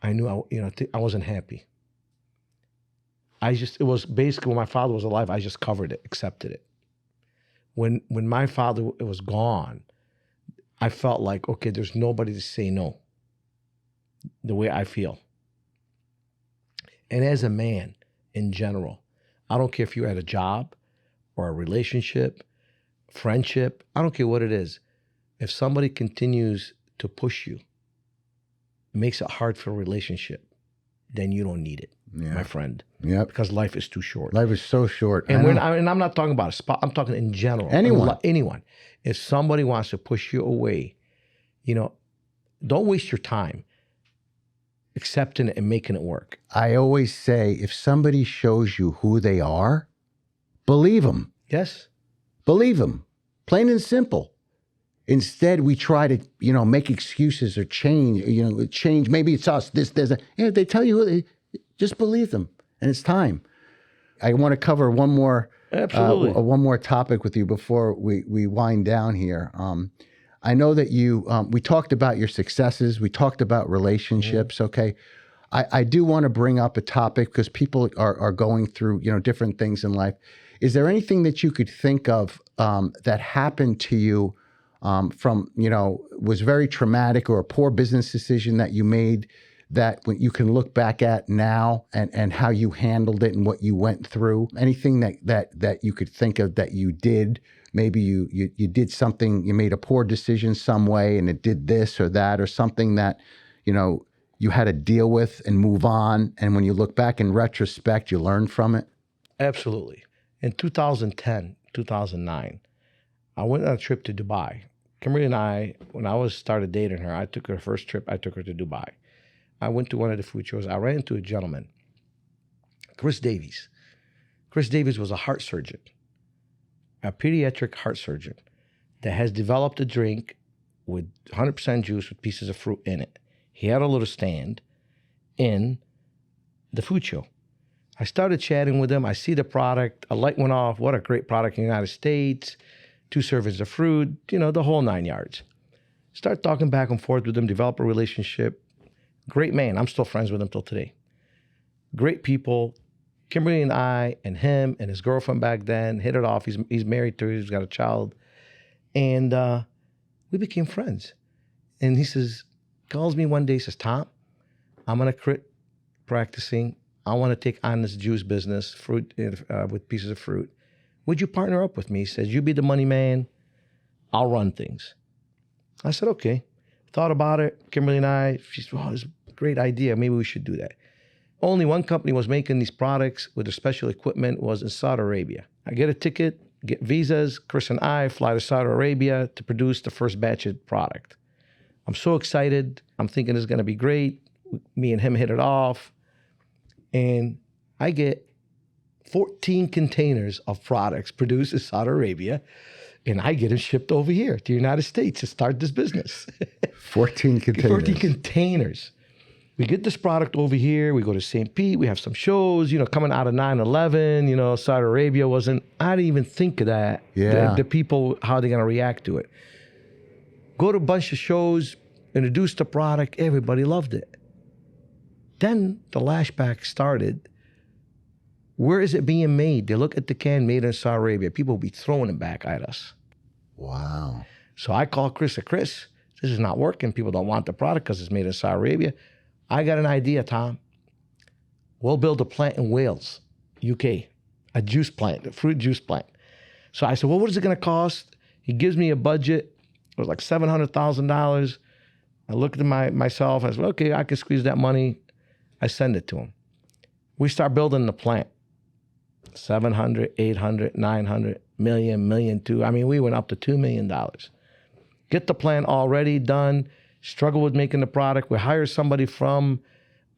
I knew I wasn't happy. It was basically when my father was alive, I just covered it, accepted it. When my father was gone, I felt like, okay, there's nobody to say no the way I feel. And as a man in general, I don't care if you're at a job or a relationship, friendship, I don't care what it is. If somebody continues to push you, it makes it hard for a relationship, then you don't need it, my friend. Yeah. Because life is too short. Life is so short. And I'm not talking about a spot. I'm talking in general. Anyone. If somebody wants to push you away, don't waste your time accepting it and making it work. I always say, if somebody shows you who they are, believe them. Yes. Believe them. Plain and simple. Instead, we try to, make excuses or change. Maybe it's us. They tell you, just believe them. And it's time. I want to cover one more topic with you before we wind down here. I know that we talked about your successes. We talked about relationships. Okay. I do want to bring up a topic because people are going through, different things in life. Is there anything that you could think of that happened to you was very traumatic, or a poor business decision that you made that you can look back at now and how you handled it and what you went through? Anything that you could think of that you did? Maybe you did something, you made a poor decision some way and it did this or that, or something that, you had to deal with and move on. And when you look back in retrospect, you learn from it? Absolutely. In 2010, 2009, I went on a trip to Dubai. Kimberly and I, when I started dating her, I took her first trip, I took her to Dubai. I went to one of the food shows. I ran into a gentleman, Chris Davies. Chris Davies was a heart surgeon, a pediatric heart surgeon that has developed a drink with 100% juice with pieces of fruit in it. He had a little stand in the food show. I started chatting with him. I see the product. A light went off. What a great product in the United States. 2 servings of fruit, the whole 9 yards. Start talking back and forth with him, develop a relationship. Great man. I'm still friends with him till today. Great people. Kimberly and I and him and his girlfriend back then hit it off. He's married to her. He's got a child. And we became friends. And he calls me one day, says, Tom, I'm going to quit practicing. I want to take on this juice business, fruit with pieces of fruit. Would you partner up with me? He says, you be the money man. I'll run things. I said, okay. Thought about it. Kimberly and I, she said, oh, it's a great idea. Maybe we should do that. Only one company was making these products with their special equipment, was in Saudi Arabia. I get a ticket, get visas. Chris and I fly to Saudi Arabia to produce the first Batchet product. I'm so excited. I'm thinking it's going to be great. Me and him hit it off. And I get 14 containers of products produced in Saudi Arabia, and I get them shipped over here to the United States to start this business. 14 containers. 14 containers. We get this product over here. We go to St. Pete. We have some shows, coming out of 9/11, Saudi Arabia wasn't, I didn't even think of that. Yeah. The people, how they're going to react to it. Go to a bunch of shows, introduce the product. Everybody loved it. Then the lashback started. Where is it being made? They look at the can, made in Saudi Arabia. People will be throwing it back at us. Wow. So I call Chris. Chris, this is not working. People don't want the product because it's made in Saudi Arabia. I got an idea, Tom. We'll build a plant in Wales, UK, a juice plant, a fruit juice plant. So I said, well, what is it going to cost? He gives me a budget. It was like $700,000. I looked at myself. I said, okay, I can squeeze that money. I send it to him. We start building the plant. 700, 800, 900, million, million two. I mean, we went up to $2 million. Get the plant already done, struggle with making the product. We hire somebody from,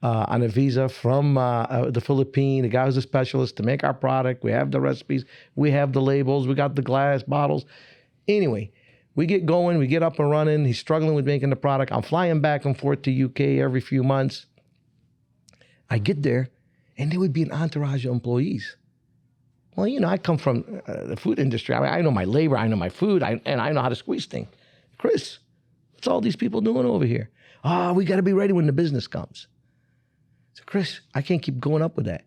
on a visa from the Philippines, the guy who's a specialist to make our product. We have the recipes, we have the labels, we got the glass bottles. Anyway, we get going, we get up and running. He's struggling with making the product. I'm flying back and forth to UK every few months. I get there, and there would be an entourage of employees. Well, I come from the food industry. I mean, I know my labor, I know my food, and I know how to squeeze things. Chris, what's all these people doing over here? We got to be ready when the business comes. So, Chris, I can't keep going up with that.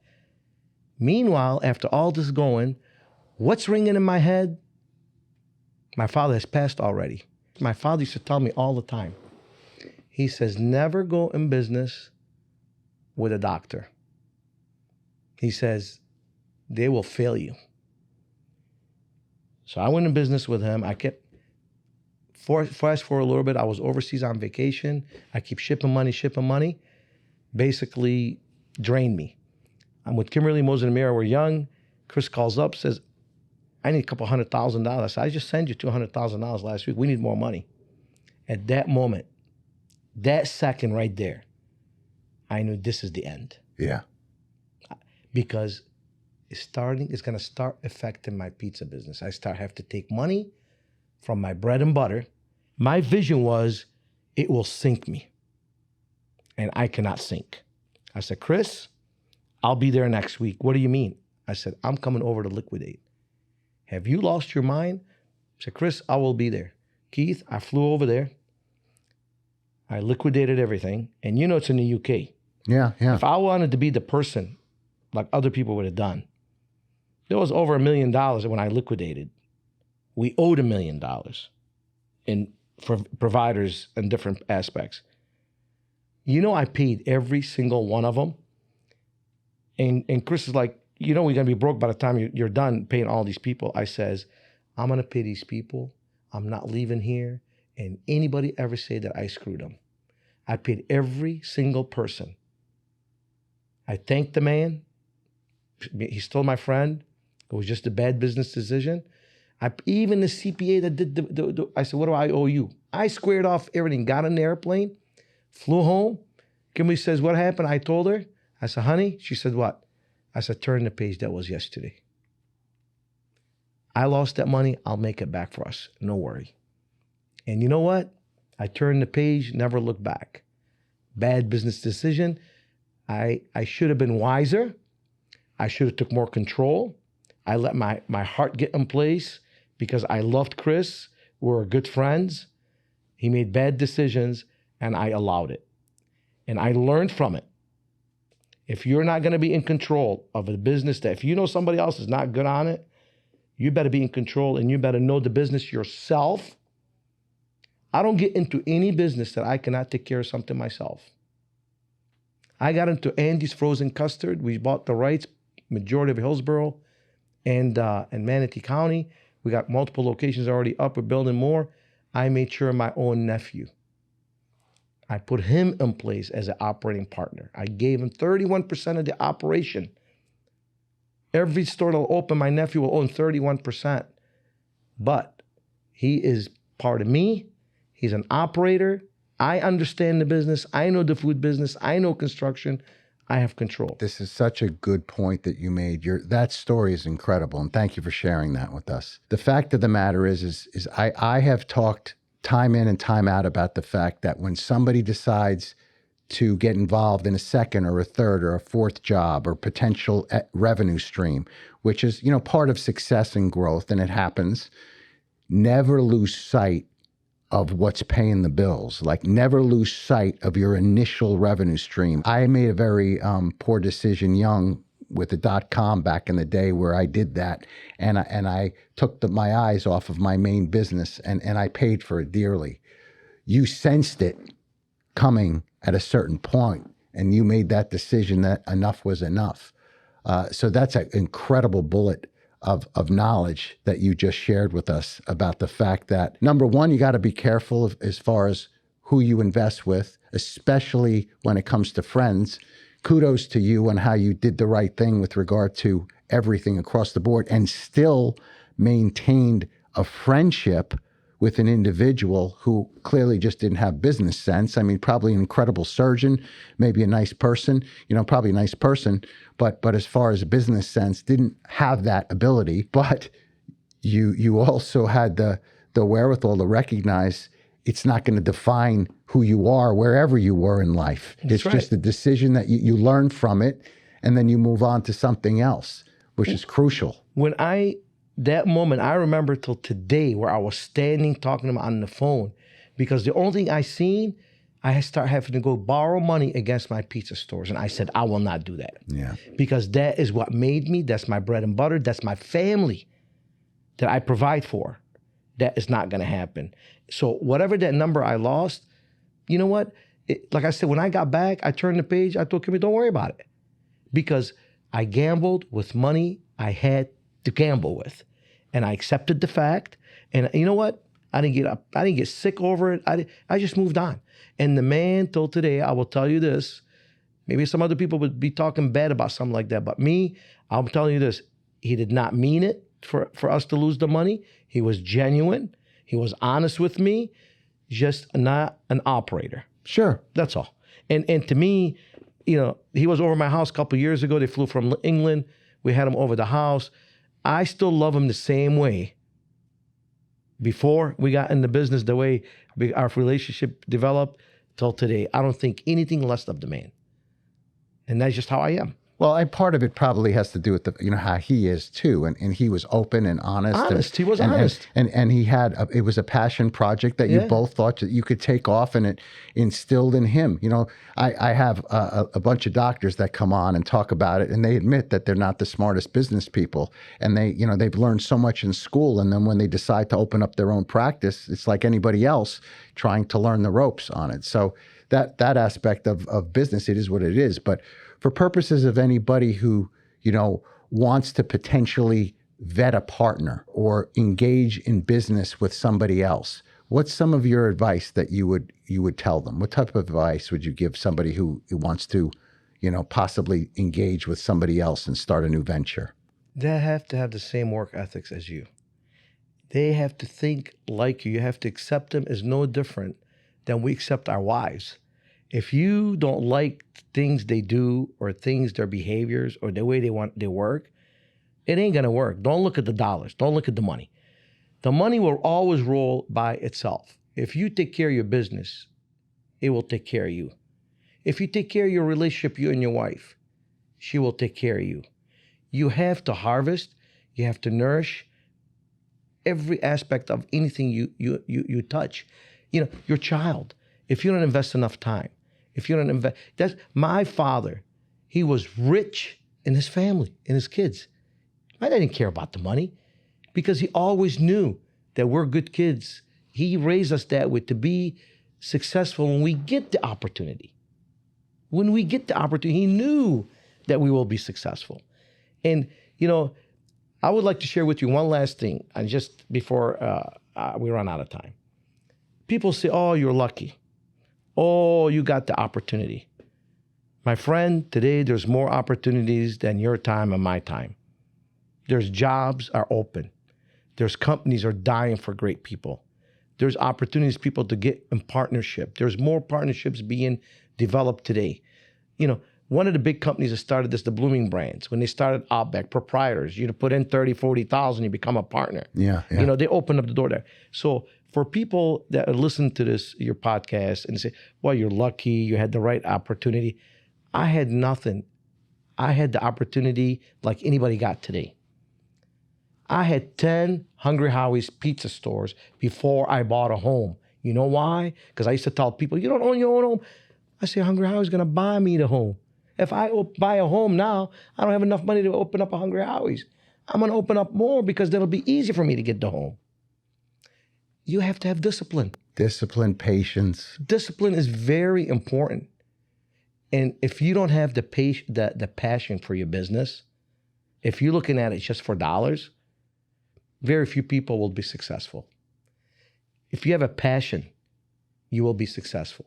Meanwhile, after all this going, what's ringing in my head? My father has passed already. My father used to tell me all the time. He says, never go in business with a doctor. He says, they will fail you. So I went in business with him. I kept, fast forward a little bit, I was overseas on vacation. I keep shipping money. Basically drained me. I'm with Kimberly, Moses, and Amira. We're young. Chris calls up, says, I need a couple $100,000. I said, I just sent you $200,000 last week. We need more money. At that moment, that second right there, I knew this is the end. Yeah. Because it's going to start affecting my pizza business. I have to take money from my bread and butter. My vision was it will sink me. And I cannot sink. I said, Chris, I'll be there next week. What do you mean? I said, I'm coming over to liquidate. Have you lost your mind? I said, Chris, I will be there. Keith, I flew over there. I liquidated everything. And you know it's in the UK. Yeah, yeah. If I wanted to be the person like other people would have done, there was over $1 million when I liquidated. We owed $1 million for providers in different aspects. You know, I paid every single one of them. And Chris is like, you know, we're going to be broke by the time you're done paying all these people. I says, I'm going to pay these people. I'm not leaving here. And anybody ever say that I screwed them. I paid every single person. I thanked the man. He's still my friend. It was just a bad business decision. Even the CPA that did I said, what do I owe you? I squared off everything, got on the airplane, flew home. Kimberly says, what happened? I told her. I said, honey. She said, what? I said, turn the page. That was yesterday. I lost that money. I'll make it back for us. No worry. And you know what? I turned the page, never looked back. Bad business decision. I should have been wiser. I should have took more control. I let my heart get in place because I loved Chris. We were good friends. He made bad decisions, and I allowed it. And I learned from it. If you're not going to be in control of a business that if you know somebody else is not good on it, you better be in control and you better know the business yourself. I don't get into any business that I cannot take care of something myself. I got into Andy's Frozen Custard. We bought the rights, majority of Hillsborough and Manatee County. We got multiple locations already up. We're building more. I made sure my own nephew, I put him in place as an operating partner. I gave him 31% of the operation. Every store that'll open, my nephew will own 31%. But he is part of me. He's an operator. I understand the business. I know the food business. I know construction. I have control. This is such a good point that you made. That story is incredible, and thank you for sharing that with us. The fact of the matter is I have talked time in and time out about the fact that when somebody decides to get involved in a second or a third or a fourth job or potential revenue stream, which is, you know, part of success and growth, and it happens, never lose sight of what's paying the bills. Like, never lose sight of your initial revenue stream. I made a very poor decision young with the .com back in the day where I did that, and I took my eyes off of my main business, and I paid for it dearly. You sensed it coming at a certain point, and you made that decision that enough was enough. So that's an incredible bullet of knowledge that you just shared with us about the fact that, number one, you got to be careful as far as who you invest with, especially when it comes to friends. Kudos to you on how you did the right thing with regard to everything across the board and still maintained a friendship with an individual who clearly just didn't have business sense. I mean, probably an incredible surgeon, maybe a nice person, probably a nice person, but as far as business sense, didn't have that ability. But you also had the wherewithal to recognize it's not going to define who you are wherever you were in life. It's right. Just a decision that you learn from it, and then you move on to something else, which is crucial. That moment, I remember till today where I was standing talking to him on the phone, because the only thing I seen, I start having to go borrow money against my pizza stores. And I said, I will not do that. Yeah. Because that is what made me. That's my bread and butter. That's my family that I provide for. That is not going to happen. So whatever that number I lost, you know what? Like I said, when I got back, I turned the page. I told Kimmy, don't worry about it. Because I gambled with money I had to gamble with. And I accepted the fact. And you know what? I didn't get sick over it. I just moved on. And the man till today, I will tell you this, maybe some other people would be talking bad about something like that, but me, I'm telling you this, he did not mean it for us to lose the money. He was genuine. He was honest with me. just not an operator. Sure. That's all. And to me, he was over my house a couple of years ago. They flew from England. We had him over the house. I still love him the same way. Before we got in the business, the way our relationship developed till today, I don't think anything less of the man. And that's just how I am. Well, and part of it probably has to do with how he is too, and he was open and honest. He was honest, and he had it was a passion project that you both thought that you could take off, and it instilled in him. I have a bunch of doctors that come on and talk about it, and they admit that they're not the smartest business people, and they've learned so much in school, and then when they decide to open up their own practice, it's like anybody else trying to learn the ropes on it. So that aspect of business, it is what it is, but for purposes of anybody who, wants to potentially vet a partner or engage in business with somebody else, what's some of your advice that you would tell them? What type of advice would you give somebody who wants to, possibly engage with somebody else and start a new venture? They have to have the same work ethics as you. They have to think like you. You have to accept them as no different than we accept our wives. If you don't like things they do or their behaviors or the way they work, it ain't going to work. Don't look at the dollars. Don't look at the money. The money will always roll by itself. If you take care of your business, it will take care of you. If you take care of your relationship, you and your wife, she will take care of you. You have to harvest. You have to nourish every aspect of anything you touch. Your child, if you don't invest enough time, if you don't invest, that's my father. He was rich in his family, in his kids. I didn't care about the money because he always knew that we're good kids. He raised us that way to be successful when we get the opportunity. When we get the opportunity, he knew that we will be successful. And, I would like to share with you one last thing, and just before we run out of time. People say, oh, you're lucky. Oh, you got the opportunity. My friend, today there's more opportunities than your time and my time. There's jobs are open. There's companies are dying for great people. There's opportunities people to get in partnership. There's more partnerships being developed today. One of the big companies that started this, the Blooming Brands, when they started Outback, proprietors, put in 30, 40,000, you become a partner. Yeah. They opened up the door there. So for people that listen to your podcast and say, well, you're lucky, you had the right opportunity. I had nothing. I had the opportunity like anybody got today. I had 10 Hungry Howie's pizza stores before I bought a home. You know why? Because I used to tell people, you don't own your own home. I say, Hungry Howie's going to buy me the home. If I buy a home now, I don't have enough money to open up a Hungry Howie's. I'm going to open up more because that'll be easy for me to get the home. You have to have discipline. Discipline, patience. Discipline is very important. And if you don't have the passion for your business, if you're looking at it just for dollars, very few people will be successful. If you have a passion, you will be successful.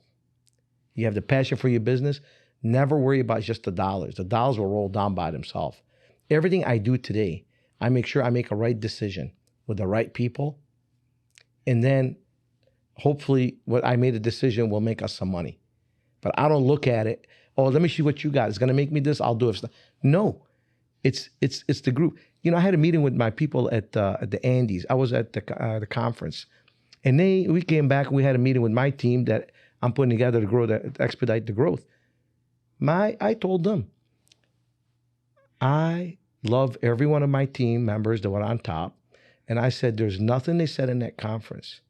You have the passion for your business, never worry about just the dollars. The dollars will roll down by themselves. Everything I do today, I make sure I make a right decision with the right people. And then hopefully what I made a decision will make us some money. But I don't look at it, oh, let me see what you got. It's going to make me this, I'll do it. No, it's the group. I had a meeting with my people at the Andes. I was at the conference. And we came back and we had a meeting with my team that I'm putting together to expedite the growth. I told them, I love every one of my team members that were on top. And I said, there's nothing they said in that conference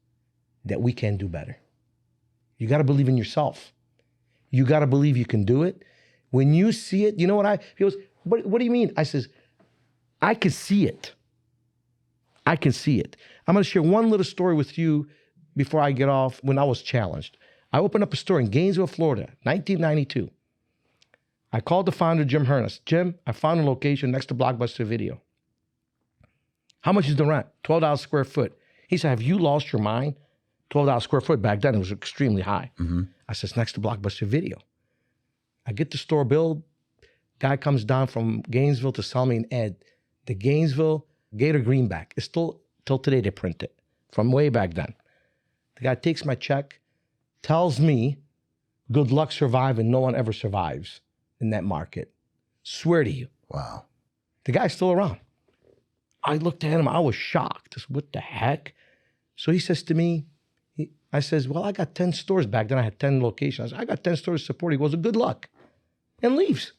that we can do better. You got to believe in yourself. You got to believe you can do it. When you see it, he goes, what do you mean? I says, I can see it. I can see it. I'm going to share one little story with you before I get off when I was challenged. I opened up a store in Gainesville, Florida, 1992. I called the founder, Jim Hernus. Jim, I found a location next to Blockbuster Video. How much is the rent? $12 square foot. He said, have you lost your mind? $12 square foot back then, it was extremely high. Mm-hmm. I said, it's next to Blockbuster Video. I get the store build. Guy comes down from Gainesville to sell me an ad. The Gainesville Gator Greenback is still, till today, they print it from way back then. The guy takes my check, tells me, good luck surviving. No one ever survives in that market. Swear to you. Wow. The guy's still around. I looked at him. I was shocked. Just, what the heck? So he says to me, I says, well, I got 10 stores back then. I had 10 locations. I got 10 stores to support. He goes, good luck. And leaves.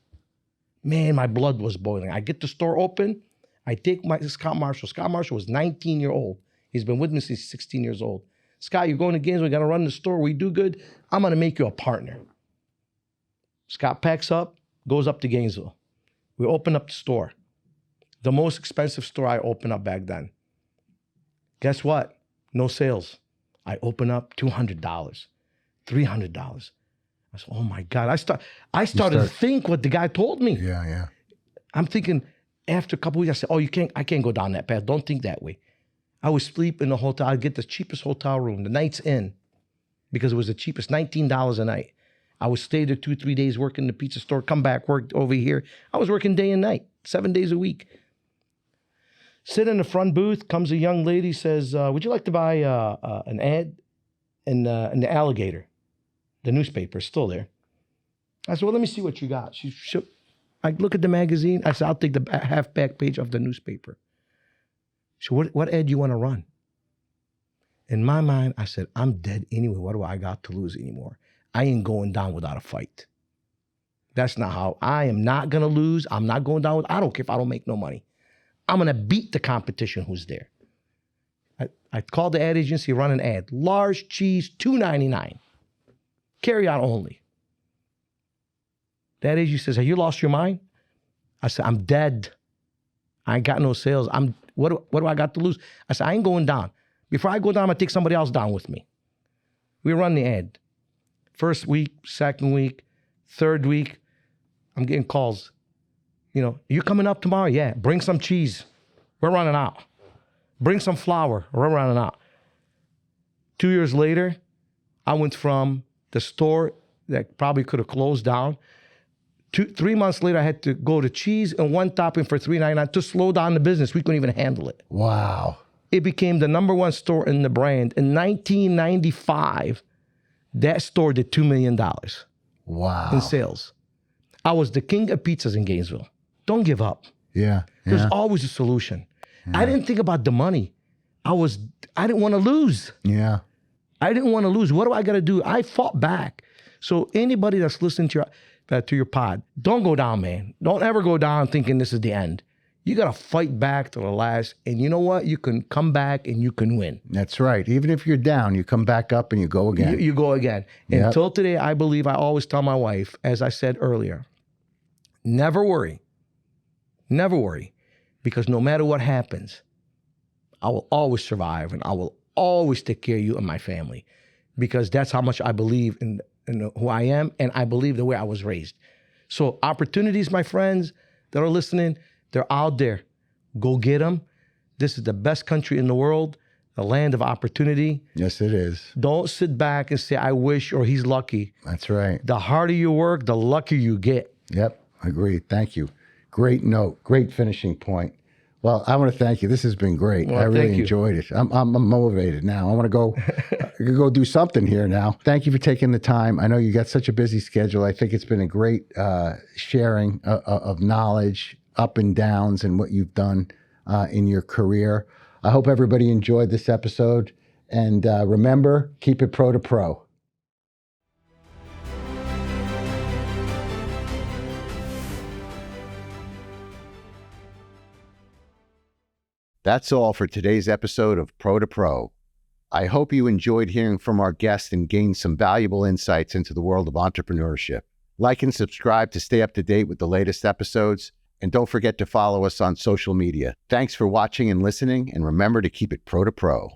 Man, my blood was boiling. I get the store open. I take my Scott Marshall. Scott Marshall was 19-year-old. He's been with me since he's 16 years old. Scott, you're going to Gainesville. We got to run the store. We do good. I'm going to make you a partner. Scott packs up, goes up to Gainesville. We open up the store. The most expensive store I opened up back then. Guess what? No sales. I open up $200, $300. I said, oh my God. I started to think what the guy told me. Yeah. I'm thinking after a couple weeks, I said, oh, I can't go down that path. Don't think that way. I would sleep in the hotel. I'd get the cheapest hotel room, the night's in, because it was the cheapest, $19 a night. I would stay there 2-3 days, work in the pizza store, come back, work over here. I was working day and night, 7 days a week. Sit in the front booth, comes a young lady, says, would you like to buy an ad in the Alligator? The newspaper is still there. I said, well, let me see what you got. I look at the magazine. I said, I'll take the half back page of the newspaper. So what ad do you want to run? In my mind, I said, I'm dead anyway. What do I got to lose anymore? I ain't going down without a fight. That's not how. I am not going to lose. I'm not going down I don't care if I don't make no money. I'm going to beat the competition who's there. I called the ad agency, run an ad. Large cheese, $2.99. Carry out only. That agency says, have you lost your mind? I said, I'm dead. I ain't got no sales. What do I got to lose? I said, I ain't going down. Before I go down, I'm going to take somebody else down with me. We run the ad. First week, second week, third week, I'm getting calls. You coming up tomorrow? Yeah. Bring some cheese. We're running out. Bring some flour. We're running out. 2 years later, I went from the store that probably could have closed down. 3 months later, I had to go to cheese and one topping for $3.99 to slow down the business. We couldn't even handle it. Wow. It became the number one store in the brand. In 1995, that store did $2 million Wow. in sales. I was the king of pizzas in Gainesville. Don't give up. Yeah. There's always a solution. Yeah. I didn't think about the money. I didn't want to lose. Yeah. I didn't want to lose. What do I got to do? I fought back. So anybody that's listening to your pod, don't go down, man. Don't ever go down thinking this is the end. You got to fight back to the last. And you know what? You can come back and you can win. That's right. Even if you're down, you come back up and you go again. You go again. Yep. Until today, I believe I always tell my wife, as I said earlier, never worry. Never worry. Because no matter what happens, I will always survive and I will always take care of you and my family. Because that's how much I believe in who I am, and I believe the way I was raised. So opportunities, my friends that are listening, they're out there. Go get them. This is the best country in the world, the land of opportunity. Yes, it is. Don't sit back and say, I wish, or he's lucky. That's right. The harder you work, the luckier you get. Yep, agreed. Thank you. Great note. Great finishing point. Well, I want to thank you. This has been great. Well, I really enjoyed it. I'm motivated now. I want to go do something here now. Thank you for taking the time. I know you got such a busy schedule. I think it's been a great sharing of knowledge, up and downs, and what you've done in your career. I hope everybody enjoyed this episode. And remember, keep it pro to pro. That's all for today's episode of Pro-to-Pro. I hope you enjoyed hearing from our guest and gained some valuable insights into the world of entrepreneurship. Like and subscribe to stay up to date with the latest episodes, and don't forget to follow us on social media. Thanks for watching and listening, and remember to keep it Pro-to-Pro.